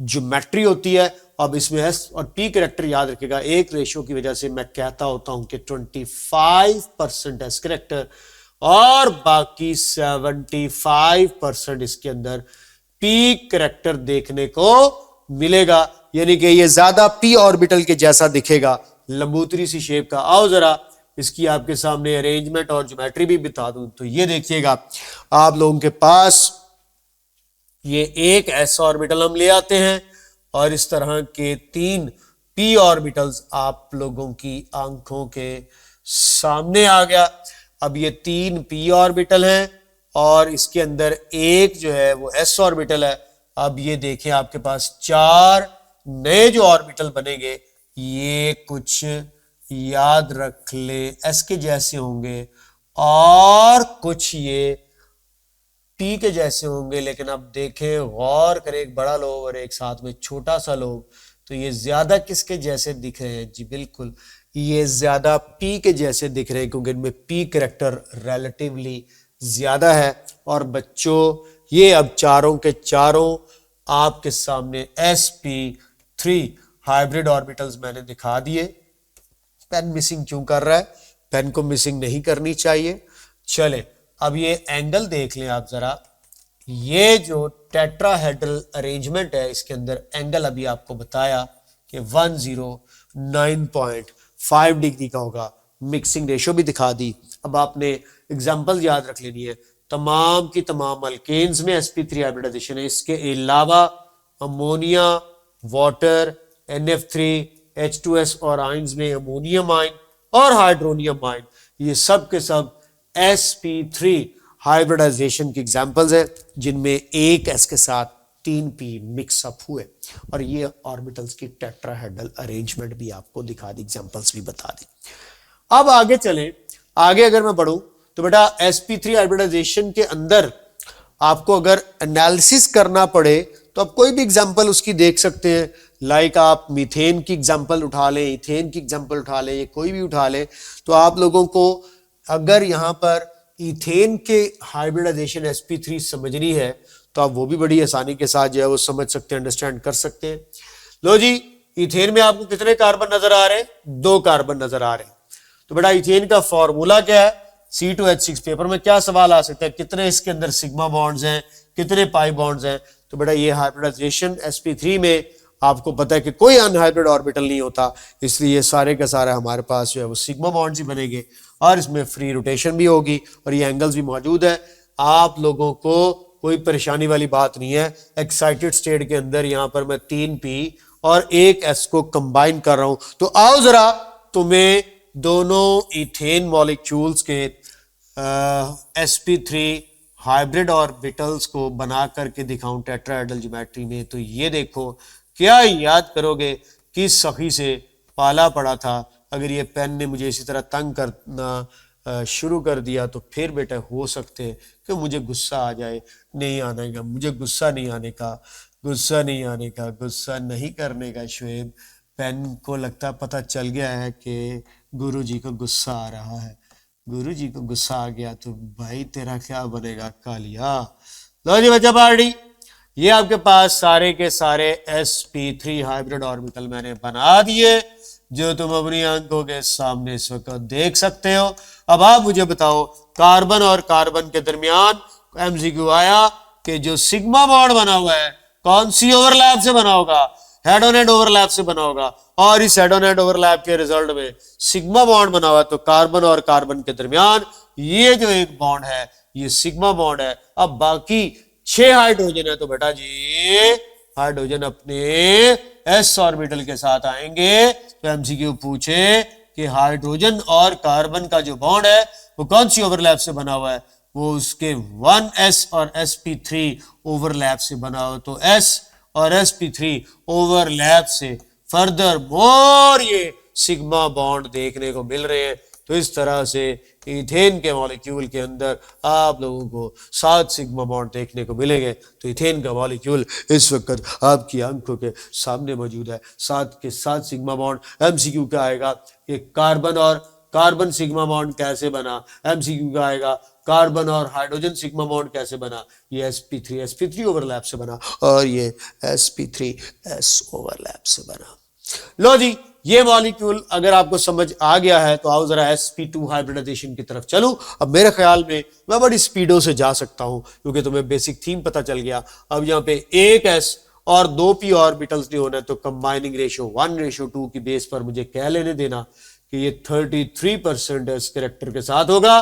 ज्योमेट्री होती है। अब इसमें s और p कैरेक्टर याद रखिएगा, एक रेशियो की वजह से मैं कहता होता हूं कि 25% s कैरेक्टर और बाकी 75% इसके अंदर p कैरेक्टर देखने को मिलेगा, यानी कि ये ज्यादा p ऑर्बिटल के जैसा दिखेगा, लंबूतरी सी शेप का। आओ जरा इसकी आपके सामने अरेंजमेंट और ज्योमेट्री भी बता दूं। तो ये देखिएगा आप लोगों के पास ये एक s ऑर्बिटल हम ले आते हैं और इस तरह के 3 p ऑर्बिटल्स आप लोगों की आंखों के सामने आ गया। अब ये 3 p ऑर्बिटल हैं और इसके अंदर एक जो है वो s ऑर्बिटल है। अब ये देखें आपके पास 4 नए जो ऑर्बिटल बनेंगे, ये कुछ याद रख ले s के जैसे होंगे और कुछ ये p के जैसे होंगे। लेकिन अब देखें, गौर करें, एक बड़ा लोब और एक साथ में छोटा सा लोब, तो ये ज्यादा किसके जैसे दिख रहे हैं? जी बिल्कुल, ये ज्यादा p के जैसे दिख रहे हैं क्योंकि इनमें p कैरेक्टर रिलेटिवली ज्यादा है। और बच्चों ये अब चारों के चारों आपके सामने sp3 हाइब्रिड ऑर्बिटल्स मैंने दिखा दिए। पेन मिसिंग क्यों कर रहा है? पेन को मिसिंग नहीं करनी चाहिए। चले अब ये एंगल देख लें आप जरा। ये जो टेट्राहेड्रल अरेंजमेंट है इसके अंदर एंगल अभी आपको बताया कि 109.5 डिग्री का होगा। मिक्सिंग रेशियो भी दिखा दी। अब आपने एग्जांपल याद रख लेनी है। तमाम की तमाम अल्केन्स में sp3 हाइब्रिडाइजेशन है। इसके अलावा अमोनिया, वाटर, NF3, H2S और आयंस में अमोनियम आयन और हाइड्रोनियम आयन, ये सब के सब sp3 हाइब्रिडाइजेशन की एग्जांपल्स है जिनमें एक s के साथ 3p मिक्सअप हुए। और ये ऑर्बिटल्स की टेट्राहेड्रल अरेंजमेंट भी आपको दिखा दी, एग्जांपल्स भी बता दी। अब आगे चलें। आगे अगर मैं बढ़ूं तो बेटा sp3 हाइब्रिडाइजेशन के अंदर आपको अगर एनालिसिस करना पड़े तो आप कोई भी एग्जांपल उसकी देख सकते हैं। लाइक आप मीथेन की एग्जांपल उठा लें, इथेन की एग्जांपल उठा लें, ये कोई भी उठा लें, तो आप लोगों को अगर यहां पर इथेन के हाइब्रिडाइजेशन sp3 समझनी है तो आप वो भी बड़ी आसानी के साथ जो है वो समझ सकते हैं, अंडरस्टैंड कर सकते हैं। लो जी, इथेन में आपको कितने कार्बन नजर आ रहे हैं? 2 कार्बन नजर आ रहे हैं। तो बेटा इथेन का फॉर्मूला क्या है? C2H6। पेपर में क्या सवाल आ सकता है? कितने इसके अंदर सिग्मा बॉन्ड्स हैं, कितने पाई बॉन्ड्स हैं? तो बेटा ये हाइब्रिडाइजेशन sp3 में आपको पता है कि कोई अनहाइब्रिड ऑर्बिटल नहीं होता, इसलिए सारे का सारा हमारे पास जो है वो सिग्मा बॉन्ड्स ही बनेंगे और इसमें फ्री रोटेशन भी होगी और ये एंगल्स भी मौजूद है। आप लोगों को कोई परेशानी वाली बात नहीं है। एक्साइटेड स्टेट के अंदर यहां पर मैं 3p और एक s को कंबाइन कर रहा हूं। तो आओ जरा तुम्हें दोनों इथेन मॉलिक्यूल्स के sp3 हाइब्रिड ऑर्बिटल्स को बना करके दिखाऊं टेट्राहेड्रल ज्योमेट्री में। तो ये देखो, क्या याद करोगे कि सखी से पाला पड़ा था? अगर ये पेन ने मुझे इसी तरह तंग करना शुरू कर दिया तो फिर बेटा हो सकते हैं कि मुझे गुस्सा आ जाए। नहीं आने का, मुझे गुस्सा नहीं आने का, गुस्सा नहीं आने का, गुस्सा नहीं करने का। शुएब, पेन को लगता पता चल गया है कि गुरुजी को गुस्सा आ रहा है। गुरुजी को गुस्सा आ गया तो भाई तेरा क्या बनेगा कालिया। लो जी बच्चा पार्टी, ये आपके पास सारे के सारे sp3 हाइब्रिड ऑर्बिटल मैंने बना दिए जो तुम अपनी आंखों के सामने इस वक्त देख सकते हो। अब आप मुझे बताओ, कार्बन और कार्बन के दरमियान MCQ आया कि जो सिग्मा बॉन्ड बना हुआ है कौन सी ओवरलैप से बना होगा? हेड ऑन हेड ओवरलैप से बना होगा। और इस हेड ऑन हेड ओवरलैप के रिजल्ट में सिग्मा बॉन्ड बना हुआ, तो कार्बन और कार्बन के दरमियान ये जो एक बॉन्ड है ये सिग्मा बॉन्ड है। अब बाकी 6 हाइड्रोजन है तो बेटा जी हाइड्रोजन अपने s ऑर्बिटल के साथ आएंगे। तो एमसीक्यू पूछे कि हाइड्रोजन और कार्बन का जो बॉन्ड है वो कौन सी ओवरलैप से बना हुआ है, वो उसके 1s और sp3 ओवरलैप से बना हुआ। तो s और sp3 ओवरलैप से फर्दर मोर ये सिग्मा बॉन्ड देखने को मिल रहे हैं। तो इस तरह से इथेन के मॉलिक्यूल के अंदर आप लोगों को 7 सिग्मा बॉन्ड देखने को मिलेंगे। तो इथेन का मॉलिक्यूल इस वक्त आपकी आंखों के सामने मौजूद है, 7 के 7 सिग्मा बॉन्ड। एमसीक्यू का आएगा कि कार्बन और कार्बन सिग्मा बॉन्ड कैसे बना, एमसीक्यू का आएगा कार्बन और हाइड्रोजन सिग्मा बॉन्ड कैसे बना, ये sp3 ओवरलैप से बना और ये sp3s ओवरलैप से बना। लो जी, ये मॉलिक्यूल अगर आपको समझ आ गया है तो आओ जरा sp2 हाइब्रिडाइजेशन की तरफ चलूं। अब मेरे ख्याल में मैं बड़ी स्पीडों से जा सकता हूं क्योंकि तुम्हें बेसिक थीम पता चल गया। अब यहाँ पे एक s और 2 p ऑर्बिटल्स नहीं होना है तो कंबाइनिंग रेशियो 1:2 की बेस पर मुझे कह लेने देना कि ये 33% s कैरेक्टर के साथ होगा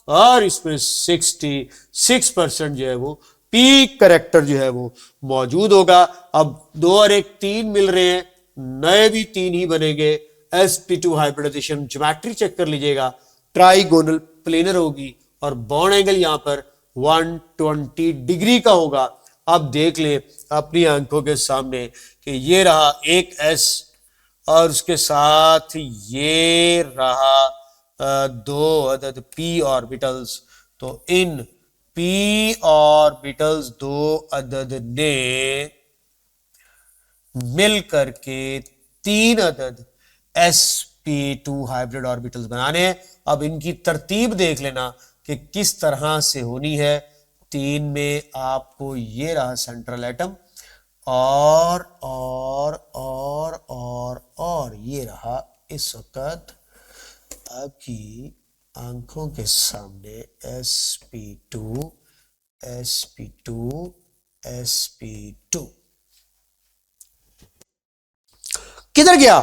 और इसमें 66% जो है वो p कैरेक्टर जो है वो मौजूद होगा। अब 2 और 1 3 मिल रहे हैं, नए भी 3 ही बनेंगे। sp2 हाइब्रिडाइजेशन ज्योमेट्री चेक कर लीजिएगा, ट्राइगोनल प्लेनर होगी और बॉन्ड एंगल यहां पर 120 डिग्री का होगा। अब देख ले अपनी आंखों के सामने कि ये रहा एक s और उसके साथ ये रहा 2 अदद p ऑर्बिटल्स। तो इन p ऑर्बिटल्स 2 अदद ने मिल करके 3 अदद sp2 हाइब्रिड ऑर्बिटल्स बनाने हैं। अब इनकी तरतीब देख लेना कि किस तरह से होनी है। 3 में आपको ये रहा सेंट्रल एटम और ये रहा इस वक्त आपकी आंखों के सामने sp2 किधर गया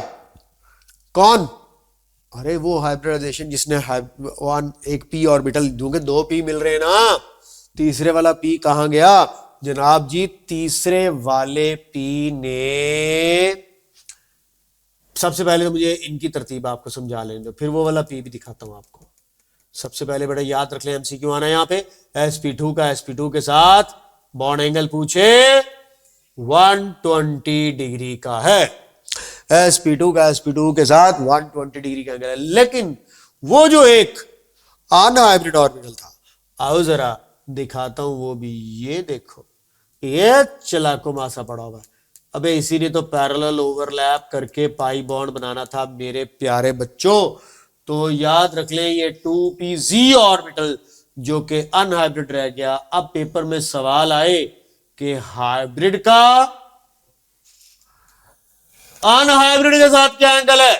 कौन? अरे वो हाइब्रिडाइजेशन जिसने एक p ऑर्बिटल दूंगे 2 p मिल रहे हैं ना, तीसरे वाला p कहां गया जनाब जी? तीसरे वाले p ने, सबसे पहले तो मुझे इनकी तरतीब आपको समझा लेने दो, फिर वो वाला p भी दिखाता हूं आपको। सबसे पहले बेटा याद रख ले एमसीक्यू आना यहां पे sp2 का sp2 के साथ बॉन्ड एंगल पूछे 120 डिग्री का है। sp2 का sp2 के साथ 120 डिग्री का एंगल है, लेकिन वो जो एक अनहाइब्रिड ऑर्बिटल था, आओ जरा दिखाता हूं वो भी। ये देखो ये चलाको मासा पड़ा हुआ है। अबे इसी ने तो पैरेलल ओवरलैप करके पाई बॉन्ड बनाना था मेरे प्यारे बच्चों। तो याद रख लें ये 2pz ऑर्बिटल जो कि अनहाइब्रिड रह गया। अब पेपर में सवाल आए कि हाइब्रिड का अनहाइब्रिड के साथ क्या एंगल है,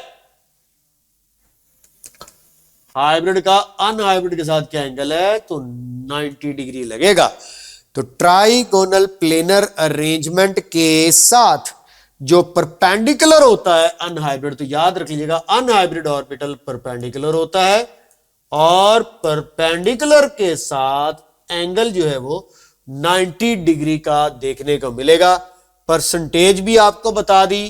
हाइब्रिड का अनहाइब्रिड के साथ क्या एंगल है, तो 90 डिग्री लगेगा। तो ट्राइगोनल प्लेनर अरेंजमेंट के साथ जो परपेंडिकुलर होता है अनहाइब्रिड, तो याद रख लीजिएगा अनहाइब्रिड ऑर्बिटल परपेंडिकुलर होता है और परपेंडिकुलर के साथ एंगल जो है वो 90 डिग्री का देखने को मिलेगा। परसेंटेज भी आपको बता दी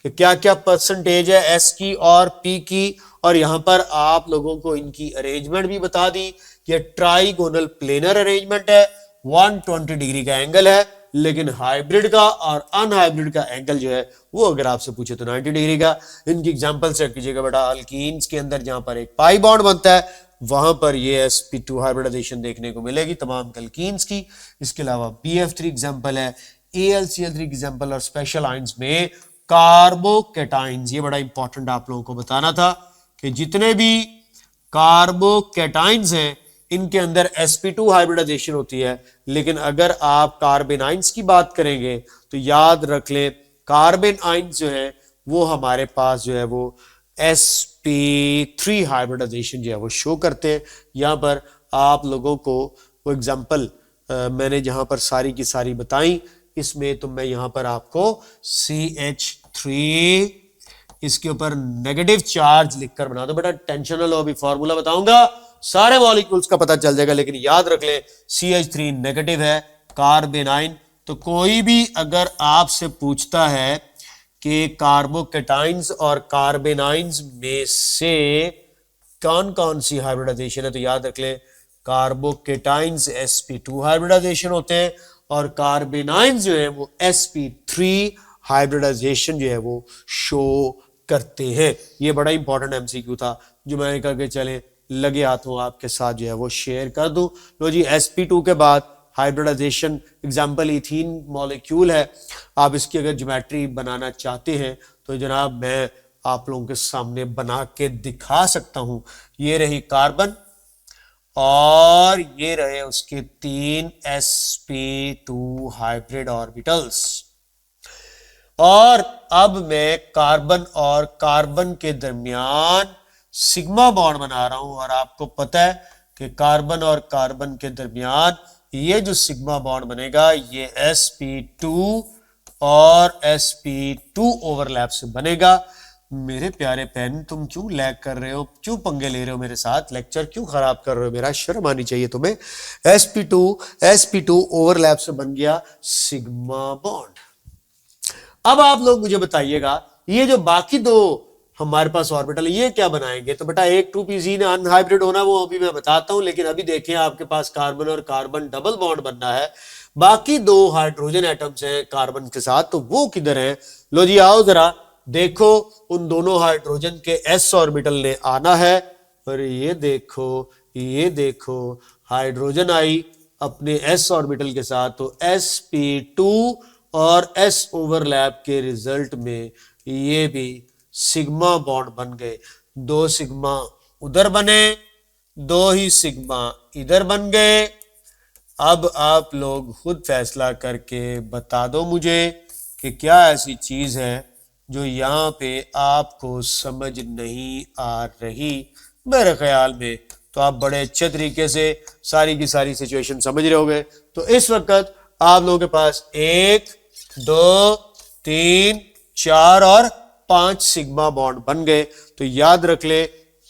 कि क्या क्या परसेंटेज है एस की और पी की, और यहां पर आप लोगों को इनकी अरेंजमेंट भी बता दी कि ट्राइगोनल प्लेनर अरेंजमेंट है, 120 डिग्री का एंगल है, लेकिन हाइब्रिड का और अनहाइब्रिड का एंगल जो है वो अगर आपसे पूछे तो 90 डिग्री का। इनकी एग्जांपल चेक कीजिएगा बेटा, अल्कीन्स के अंदर जहां पर एक पाई बॉन्ड बनता है वहां पर ये sp2 हाइब्रिडाइजेशन देखने को मिलेगी तमाम अल्कीन्स की। इसके अलावा BF3 एग्जांपल है, AlCl3 एग्जांपल, और स्पेशल आयंस में कार्बोकैटाइंस। ये बड़ा इंपॉर्टेंट आप लोगों को बताना था कि जितने भी कार्बोकैटाइंस हैं इनके अंदर sp2 हाइब्रिडाइजेशन होती है, लेकिन अगर आप कार्बन आयंस की बात करेंगे तो याद रख लें कार्बन आयंस जो है वो हमारे पास जो है वो sp3 हाइब्रिडाइजेशन जो है वो शो करते हैं। यहाँ पर आप लोगों को वो एग्जांपल मैंने जहां पर सारी की सारी बताई, इसमें तो मैं यहां पर आपको CH3 इसके ऊपर नेगेटिव चार्ज लिखकर बना दो बेटा, टेंशन ना लो, अभी फॉर्मूला बताऊंगा सारे मॉलिक्यूल्स का पता चल जाएगा। लेकिन याद रख ले CH3 नेगेटिव है, कार्बेनाइन। तो कोई भी अगर आपसे पूछता है कि कार्बोकेटाइंस और कार्बेनाइंस में से कौन कौन सी हाइब्रिडाइजेशन है, तो याद रख ले कार्बोकेटाइंस sp2 हाइब्रिडाइजेशन होते हैं और कार्बेनाइंस जो है वो sp3 हाइब्रिडाइजेशन जो है वो शो करते हैं। ये बड़ा इंपॉर्टेंट एमसीक्यू था जो मैंने करके चले लगे हाथों आपके साथ जो है वो शेयर कर दूं। लो जी, sp2 के बाद हाइब्रिडाइजेशन एग्जाम्पल इथीन मॉलिक्यूल है। आप इसकी अगर ज्योमेट्री बनाना चाहते हैं तो जनाब मैं आप लोगों के सामने बना के दिखा सकता हूं। ये रही कार्बन और ये रहे उसके 3 sp2 हाइब्रिड ऑर्बिटल्स। और अब मैं कार्बन और कार्बन के दरमियान सिग्मा बॉन्ड बना रहा हूं और आपको पता है कि कार्बन और कार्बन के दरमियान ये जो सिग्मा बॉन्ड बनेगा ये sp2 और sp2 ओवरलैप से बनेगा। मेरे प्यारे पेन, तुम क्यों लैग कर रहे हो, क्यों पंगे ले रहे हो मेरे साथ, लेक्चर क्यों खराब कर रहे हो मेरा, शर्म आनी चाहिए तुम्हें। sp2 ओवरलैप से बन गया सिग्मा बॉन्ड। अब आप लोग मुझे बताइएगा ये जो बाकी दो हमारे पास ऑर्बिटल ये क्या बनाएंगे। तो बेटा एक 2pz ने अनहाइब्रिड होना वो अभी मैं बताता हूं, लेकिन अभी देखें आपके पास कार्बन और कार्बन डबल बॉन्ड बनना है। बाकी दो हाइड्रोजन एटम्स हैं कार्बन के साथ, तो वो किधर हैं। लो जी आओ जरा देखो, उन दोनों हाइड्रोजन के s ऑर्बिटल ने आना है और ये देखो हाइड्रोजन आई अपने s ऑर्बिटल के साथ, तो sp2 और s ओवरलैप के रिजल्ट में ये भी सिग्मा बॉन्ड बन गए। 2 सिग्मा उधर बने, 2 ही सिग्मा इधर बन गए। अब आप लोग खुद फैसला करके बता दो मुझे कि क्या ऐसी चीज है जो यहां पे आपको समझ नहीं आ रही। मेरे ख्याल में तो आप बड़े अच्छे तरीके से सारी की सारी सिचुएशन समझ रहे होगे। तो इस वक्त आप लोगों के पास 1 2 3 4 और 5 सिग्मा बॉन्ड बन गए। तो याद रख ले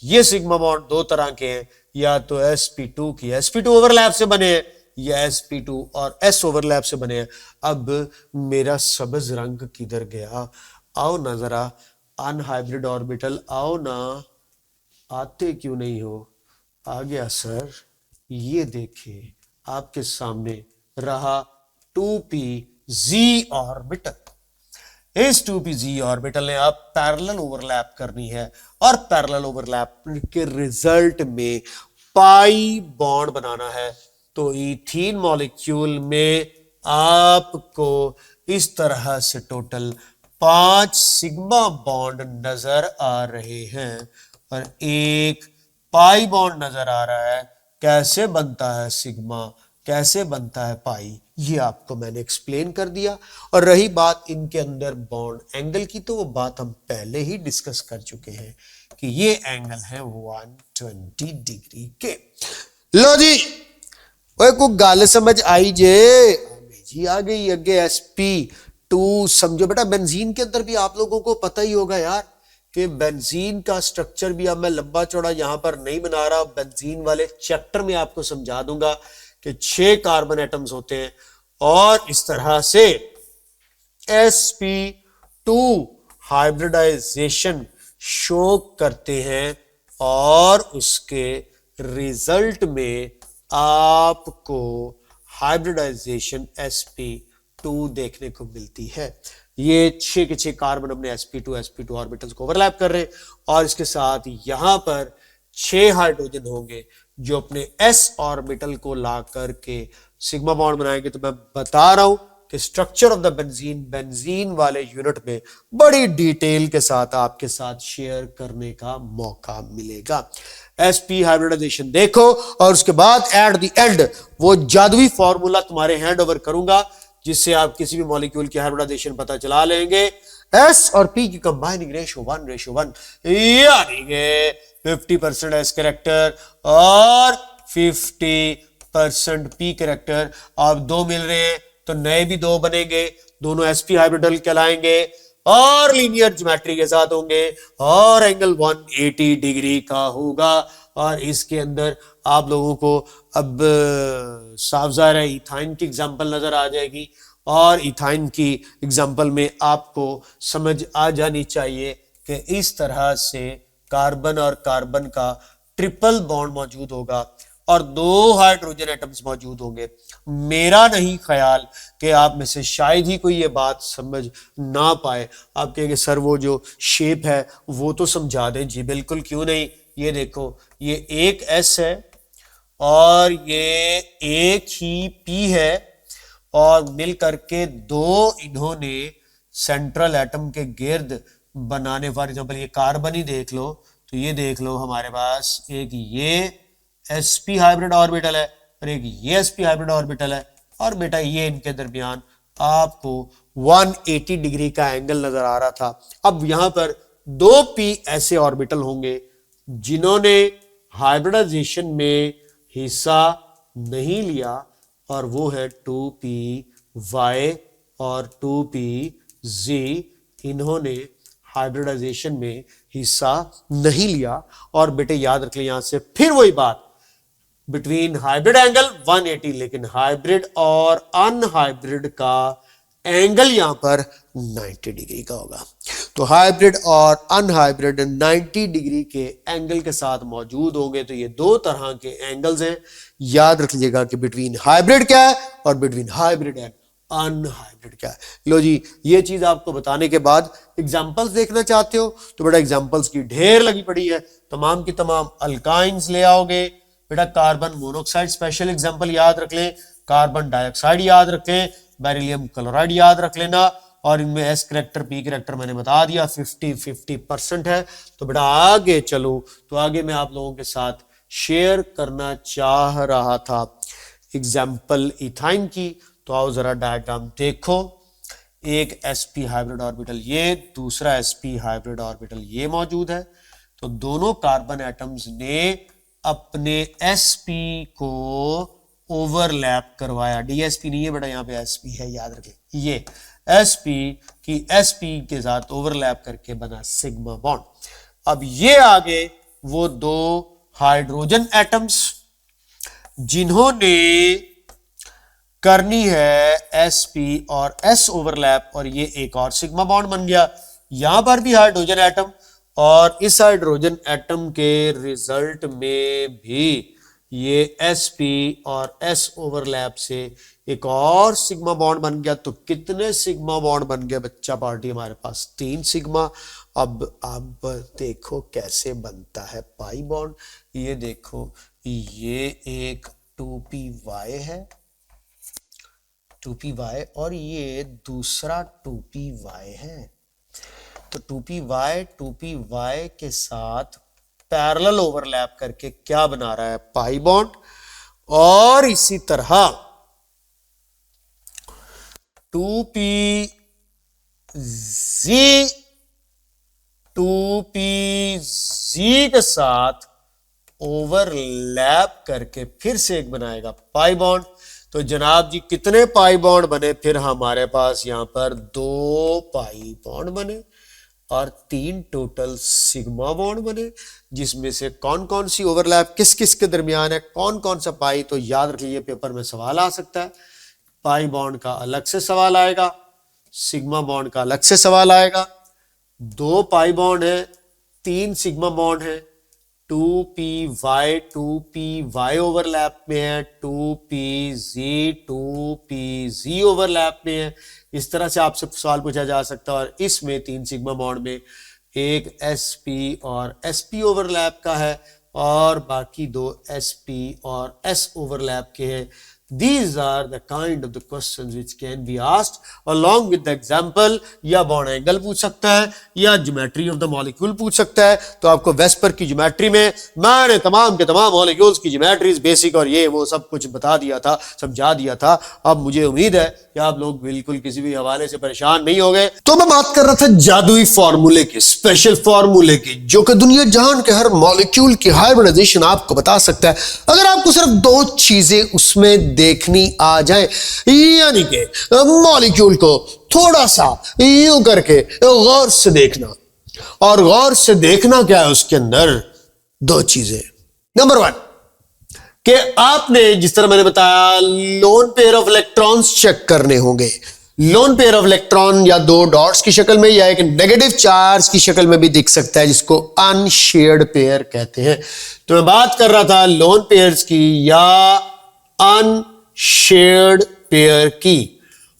ये सिग्मा बॉन्ड 2 तरह के हैं, या तो sp2 की sp2 ओवरलैप से बने हैं या sp2 और s ओवरलैप से बने हैं। अब मेरा सब्ज रंग किधर गया, आओ ना जरा अनहाइब्रिड ऑर्बिटल, आओ ना, आते क्यों नहीं हो। आ गया सर, ये देखिए आपके सामने रहा 2pz ऑर्बिटल। इस 2pz ऑर्बिटल ने अब पैरेलल ओवरलैप करनी है और पैरेलल ओवरलैप के रिजल्ट में पाई बॉन्ड बनाना है। तो इथीन मॉलिक्यूल में आपको इस तरह से टोटल 5 सिग्मा बॉन्ड नजर आ रहे हैं और एक पाई बॉन्ड नजर आ रहा है। कैसे बनता है सिग्मा, कैसे बनता है पाई, ये आपको मैंने एक्सप्लेन कर दिया। और रही बात इनके अंदर बॉन्ड एंगल की, तो वो बात हम पहले ही डिस्कस कर चुके हैं कि ये एंगल है 120 डिग्री के। लो जी ओए को गल समझ आई जे जी, आ गई अगे sp2। समझो बेटा बेंजीन के अंदर भी आप लोगों को पता ही होगा यार कि बेंजीन का स्ट्रक्चर भी अब मैं लंबा चौड़ा यहां पर नहीं बना रहा, बेंजीन वाले चैप्टर में आपको समझा दूंगा कि 6 कार्बन एटम्स होते हैं और इस तरह से sp2 हाइब्रिडाइजेशन शो करते हैं और उसके रिजल्ट में आपको हाइब्रिडाइजेशन sp2 देखने को मिलती है। ये 6 के 6 कार्बन अपने sp2 ऑर्बिटल्स को ओवरलैप कर रहे हैं और इसके साथ यहां पर 6 हाइड्रोजन होंगे जो अपने s ऑर्बिटल को ला करके सिग्मा बॉन्ड बनाएंगे। तो मैं बता रहा हूं कि स्ट्रक्चर ऑफ द बेंजीन वाले यूनिट में बड़ी डिटेल के साथ आपके साथ शेयर करने का मौका मिलेगा। sp हाइब्रिडाइजेशन देखो और उसके बाद एट द एंड वो जादुई फॉर्मूला तुम्हारे हैंड ओवर करूंगा जिससे आप किसी भी मॉलिक्यूल की हाइब्रिडाइजेशन पता चला लेंगे। s और p की कंबाइनिंग रेशियो 1:1 यानी कि 50% s कैरेक्टर और 50% p कैरेक्टर। अब 2 मिल रहे हैं तो नए भी 2 बनेंगे, दोनों sp हाइब्रिडल कहलाएंगे और लीनियर ज्योमेट्री के साथ होंगे और एंगल 180 डिग्री का होगा और इसके अंदर आप लोगों को अब साफ ज़ाहिर है इथाइन की एग्जांपल नजर आ जाएगी और इथाइन की एग्जांपल में आपको समझ आ जानी चाहिए कि इस तरह से कार्बन और कार्बन का ट्रिपल बॉन्ड मौजूद होगा और 2 हाइड्रोजन एटम्स मौजूद होंगे। मेरा नहीं ख्याल कि आप में से शायद ही कोई ये बात समझ ना पाए। आप कहेंगे सर वो जो शेप है वो तो समझा दें। जी बिल्कुल, क्यों नहीं। ये देखो, ये एक S है और ये एक ही P है और मिल करके 2 इन्होंने सेंट्रल एटम के गिर्द बनाने। फॉर एग्जांपल ये कार्बन ही देख लो, तो ये देख लो हमारे पास एक ये sp हाइब्रिड ऑर्बिटल है और एक ये sp हाइब्रिड ऑर्बिटल है और बेटा ये इनके दरमियान आपको 180 डिग्री का एंगल नजर आ रहा था। अब यहां पर 2p ऐसे ऑर्बिटल होंगे जिन्होंने हाइब्रिडाइजेशन में हिस्सा नहीं लिया और वो है 2py और 2pz। इन्होंने हाइब्रिडाइजेशन में हिस्सा नहीं लिया। और बेटे याद रख ले यहां से फिर वही बात, बिटवीन हाइब्रिड एंगल 180, लेकिन हाइब्रिड और अनहाइब्रिड का एंगल यहां पर 90 डिग्री का होगा। तो हाइब्रिड और अनहाइब्रिड 90 डिग्री के एंगल के साथ मौजूद होंगे। तो ये 2 तरह के एंगल्स हैं। याद रख लीजिएगा कि बिटवीन हाइब्रिड क्या है और बिटवीन हाइब्रिड एंड अनहाइब्रिड क्या है। लो जी, ये चीज आपको बताने के बाद एग्जांपल्स देखना चाहते हो तो बेटा एग्जांपल्स की ढेर लगी पड़ी है। तमाम की तमाम अल्काइंस ले आओगे बेटा। कार्बन मोनोऑक्साइड स्पेशल एग्जांपल याद रख लें, कार्बन डाइऑक्साइड याद रख लें, बेरिलियम क्लोराइड याद रख लेना और इनमें S करैक्टर P करैक्टर मैंने बता दिया 50-50% है। तो बेटा आगे चलो, तो आगे मैं आप लोगों के साथ शेयर करना चाह रहा था एग्जाम्पल इथाइन की। तो आओ जरा डायग्राम देखो। एक sp हाइब्रिड ऑर्बिटल ये, दूसरा sp हाइब्रिड ऑर्बिटल ये मौजूद है। तो दोनों कार्बन एटम्स ने अपने sp को ओवरलैप करवाया। dsp नहीं है बेटा, यहाँ पे sp है, याद रखें। ये sp की sp के साथ ओवरलैप करके बना सिग्मा बॉन्ड। अब ये आगे वो 2 हाइड्रोजन एटम्स जिन्होंने करनी है sp और s ओवरलैप और ये एक और सिग्मा बॉन्ड बन गया। यहां पर भी हाइड्रोजन एटम और इस हाइड्रोजन एटम के रिजल्ट में भी ये sp और s ओवरलैप से एक और सिग्मा बॉन्ड बन गया। तो कितने सिग्मा बॉन्ड बन गया बच्चा पार्टी हमारे पास? 3 सिग्मा। अब देखो कैसे बनता है पाई बॉन्ड। ये देखो, ये एक 2py है, 2py और ये दूसरा 2py है। तो 2py के साथ पैरेलल ओवरलैप करके क्या बना रहा है? Pi bond. और इसी तरह 2pz के साथ ओवरलैप करके फिर से एक बनाएगा पाई बॉन्ड। तो जनाब जी कितने पाई बॉन्ड बने? फिर हमारे पास यहां पर 2 पाई बॉन्ड बने और 3 टोटल सिग्मा बॉन्ड बने, जिसमें से कौन कौन सी ओवरलैप किस किस के दरमियान है, कौन कौन सा पाई। तो याद रखिए पेपर में सवाल आ सकता है। पाई बॉन्ड का अलग से सवाल आएगा, सिग्मा बॉन्ड का अलग से सवाल आएगा। 2 पाई बॉन्ड है, 3 सिग्मा बॉन्ड है, 2py ओवरलैप में है, 2pz ओवरलैप में है। इस तरह से आपसे सवाल पूछा जा सकता है। और इसमें 3 सिग्मा बॉन्ड में एक sp और sp ओवरलैप का है और बाकी 2 sp और s ओवरलैप के हैं। These are the kind of the questions which can be asked along with the example। या बॉन्ड एंगल पूछ सकता है या ज्योमेट्री ऑफ द मॉलिक्यूल पूछ सकता है। तो आपको वेस्पर की ज्योमेट्री में मैंने तमाम के तमाम मॉलिक्यूल्स की ज्योमेट्रीज बेसिक और ये वो सब कुछ बता दिया था, समझा दिया था। अब मुझे उम्मीद है कि आप लोग बिल्कुल किसी भी हवाले से परेशान नहीं हो गए। तो मैं बात कर रहा था जादुई फॉर्मूले की, स्पेशल फॉर्मूले की, जो कि दुनिया जहान के हर मॉलिक्यूल की हाइब्रिडाइजेशन आपको बता सकता है अगर आपको सिर्फ 2 चीजें उसमें देखनी आ जाए। यानी कि मॉलिक्यूल को थोड़ा सा यूं करके गौर से देखना। और गौर से देखना क्या है? उसके अंदर 2 चीजें। नंबर 1 कि आपने जिस तरह मैंने बताया lone pair of electrons check करने होंगे। लोन पेयर ऑफ इलेक्ट्रॉन या दो डॉट्स की शक्ल में या एक नेगेटिव चार्ज की शक्ल में भी दिख सकता है, जिसको अनशेयर्ड पेयर कहते हैं। तो मैं बात कर रहा था लोन पेयर्स की या अनशेयर्ड पेयर की।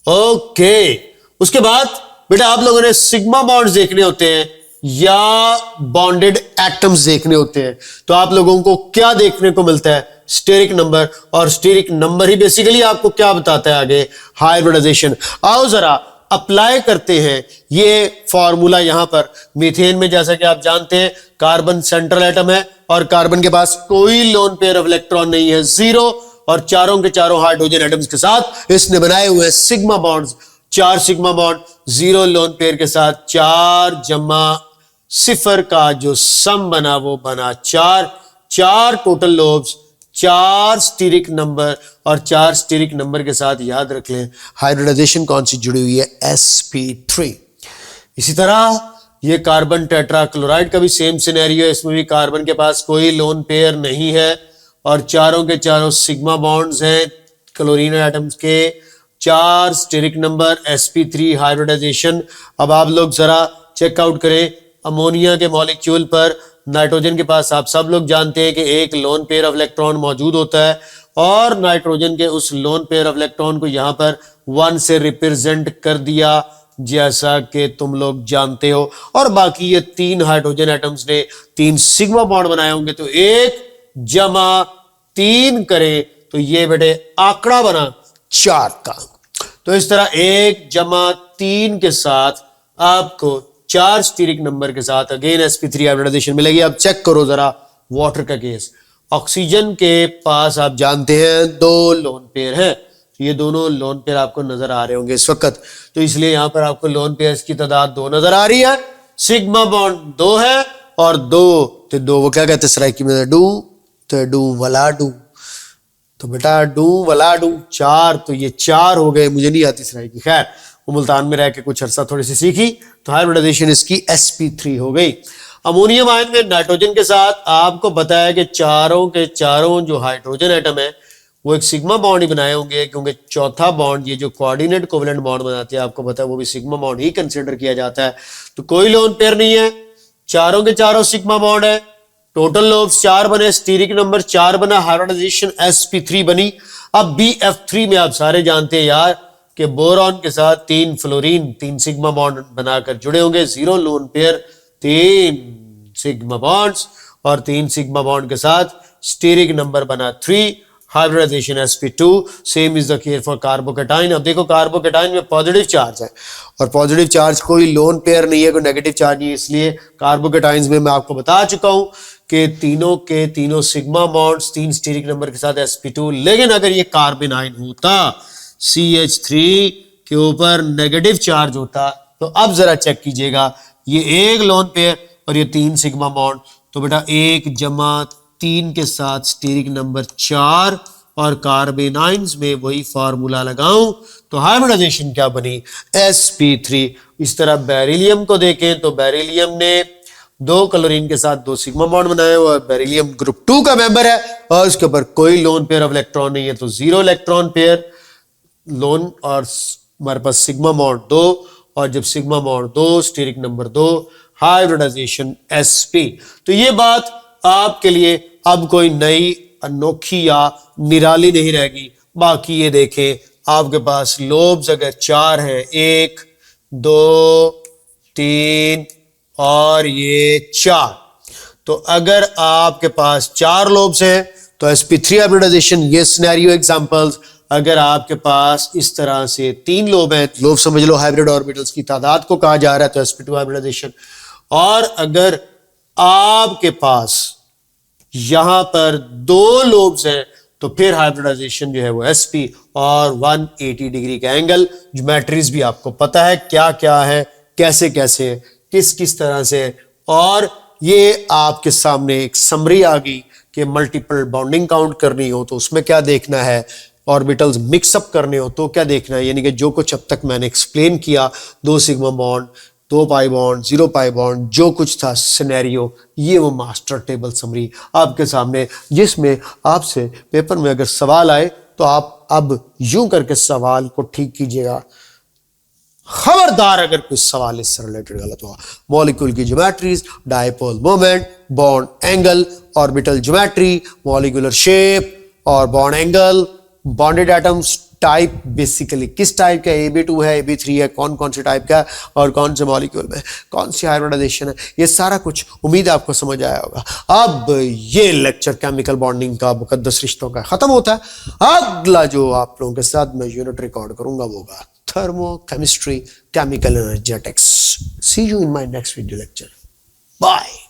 ओके, उसके बाद बेटा आप लोगों ने सिग्मा बॉन्ड्स देखने होते हैं या बॉन्डेड एटम्स देखने होते हैं। तो आप लोगों को क्या देखने को मिलता है? Steric number. और स्टेरिक नंबर ही बेसिकली आपको क्या बताता है आगे? हाइब्रिडाइजेशन। आओ जरा अप्लाई करते हैं ये फॉर्मूला यहां पर। मीथेन में जैसा कि आप जानते हैं कार्बन सेंट्रल एटम है और कार्बन के पास कोई लोन पेयर ऑफ इलेक्ट्रॉन नहीं है, 0, और चारों के चारों हाइड्रोजन एटम्स के साथ इसने बनाए हुए sigma bonds, 4 sigma bond, 0 lone pair के साथ 4 जमा 0 का जो सम बना वो बना 4 टोटल लोब्स, 4 स्टीरिक नंबर, और 4 स्टीरिक नंबर के साथ याद रख लें हाइब्रिडाइजेशन कौन सी जुड़ी हुई है? sp3। इसी तरह ये कार्बन टेट्राक्लोराइड का भी सेम सिनेरियो है। इसमें भी कार्बन के पास कोई लोन पेयर नहीं है और चारों के चारों सिग्मा बॉन्ड्स हैं क्लोरीन एटम्स के, 4 स्टेरिक नंबर, sp3 हाइब्रिडाइजेशन। अब आप लोग जरा चेकआउट करें अमोनिया के मॉलिक्यूल पर नाइट्रोजन के पास आप सब लोग जानते हैं कि एक लोन पेयर ऑफ इलेक्ट्रॉन मौजूद होता है और नाइट्रोजन के उस लोन पेयर ऑफ इलेक्ट्रॉन को यहां पर 1 से रिप्रेजेंट कर दिया जैसा कि तुम लोग जानते हो। और बाकी ये 3 हाइड्रोजन एटम्स ने 3 सिग्मा बॉन्ड बनाए होंगे। तो 1 जमा 3 करें तो ये बेटे आंकड़ा बना 4 का। तो इस तरह 1 जमा 3 के साथ आपको 4 स्टीरिक नंबर के साथ अगेन sp3 हाइब्रिडाइजेशन मिलेगी। अब चेक करो जरा वाटर का केस। ऑक्सीजन के पास आप जानते हैं 2 लोन पेयर है। ये दोनों लोन पेयर आपको नजर आ रहे होंगे इस वक्त, तो इसलिए यहां पर आपको लोन पेयर्स की तादाद 2 नजर आ रही है। सिग्मा बॉन्ड 2 है और 2 तो 2 वो क्या कहते हैं सराइकी में? डू, तो डू वाला डू, तो बेटा डू वाला डू 4, तो ये 4 हो गए। मुझे नहीं आती सराइकी, खैर वो मुल्तान में रह के कुछ अरसा थोड़ी सी सीखी, तो हाइब्रिडाइजेशन इसकी sp3 हो गई। अमोनियम आयन में नाइट्रोजन के साथ आपको पता है कि चारों के चारों जो हाइड्रोजन एटम है वो एक सिग्मा बॉन्ड ही बनाए होंगे, क्योंकि चौथा बॉन्ड ये जो कोऑर्डिनेट कोवेलेंट बॉन्ड बनाते हैं आपको पता है वो भी सिग्मा बॉन्ड ही कंसीडर किया जाता है। तो कोई लोन पेयर नहीं है, चारों के चारों सिग्मा बॉन्ड है, टोटल लोब्स 4 बने, स्टीरिक नंबर 4 बना, हाइब्रिडाइजेशन sp3 बनी। अब bf3 में आप सारे जानते हैं यार कि बोरॉन के साथ 3 फ्लोरीन 3 सिग्मा बॉन्ड बनाकर जुड़े होंगे, 0 लोन पेयर, 3 सिग्मा बॉन्ड्स और 3 सिग्मा बॉन्ड के साथ स्टीरिक नंबर बना 3, hybridisation sp2। Same is the case for carbocation. अब देखो कार्बोकेटाइन में पॉजिटिव चार्ज है और पॉजिटिव चार्ज कोई लोन पेयर नहीं है, कोई नेगेटिव चार्ज नहीं है, इसलिए कार्बोकेटाइन्स में मैं आपको बता चुका हूं कि तीनों के तीनों सिग्मा बॉन्ड्स 3 स्टीरिक नंबर के साथ sp2। लेकिन अगर ये कार्बन आयन होता CH3 के ऊपर नेगेटिव चार्ज होता, तो अब जरा चेक कीजिएगा ये एक लोन पेयर और ये 3 सिग्मा बॉन्ड, तो बेटा 1 जमा 3 के साथ स्टीरिक नंबर 4 और कार्बेनाइंस में वही फार्मूला लगाऊं तो हाइब्रिडाइजेशन क्या बनी? sp3। इस तरह बेरिलियम को देखें तो बेरिलियम ने 2 क्लोरीन के साथ 2 सिग्मा बॉन्ड बनाए हुए और बेरिलियम ग्रुप 2 का मेंबर है और उसके ऊपर कोई लोन पेयर ऑफ इलेक्ट्रॉन नहीं है, तो 0 इलेक्ट्रॉन पेयर लोन और हमारे पास सिग्मा बॉन्ड 2, और जब sigma bond 2 steric number 2 hybridisation sp। तो ये बात आपके लिए अब कोई नई अनोखी या निराली नहीं रहेगी। बाकी ये देखें आपके पास लोब्स अगर 4 हैं, 1 2 3 और ये 4, तो अगर आपके पास 4 लोब्स हैं तो sp3 हाइब्रिडाइजेशन, ये सिनेरियो एग्जांपल्स। अगर आपके पास इस तरह से 3 लोब हैं, लोब समझ लो हाइब्रिड ऑर्बिटल्स की तादाद को कहा जा रहा है, तो sp2 हाइब्रिडाइजेशन। और अगर आपके पास यहां पर 2 लोब्स हैं तो फिर हाइब्रिडाइजेशन जो है वो sp और 180 डिग्री का एंगल। ज्योमेट्रीज भी आपको पता है क्या क्या है, कैसे कैसे, किस किस तरह से। और ये आपके सामने एक समरी आ गई कि मल्टीपल बॉन्डिंग काउंट करनी हो तो उसमें क्या देखना है, ऑर्बिटल्स मिक्सअप करने हो तो क्या देखना है, यानी कि जो कुछ अब तक मैंने एक्सप्लेन किया, 2 sigma bond, 2 pi bond, 0 pi bond, जो कुछ था सिनेरियो, ये वो मास्टर टेबल समरी आपके सामने, जिसमें आपसे पेपर में अगर सवाल आए तो आप अब यूं करके सवाल को ठीक कीजिएगा। खबरदार अगर कोई सवाल इससे रिलेटेड गलत हुआ। मॉलिक्यूल की geometries, dipole moment, bond angle, orbital geometry, molecular shape और bond angle, bonded atoms type, basically किस टाइप का AB2 है, AB3 है, कौन कौन से टाइप का, और कौन से मॉलिक्यूल में कौन सी हाइब्रिडाइजेशन है, ये सारा कुछ उम्मीद है आपको समझ आया होगा। अब ये लेक्चर केमिकल बॉन्डिंग का, मुकद्दस रिश्तों का खत्म होता है। अगला जो आप लोगों के साथ मैं यूनिट रिकॉर्ड करूंगा वो होगा thermochemistry, chemical energetics. See you in my next video lecture. Bye.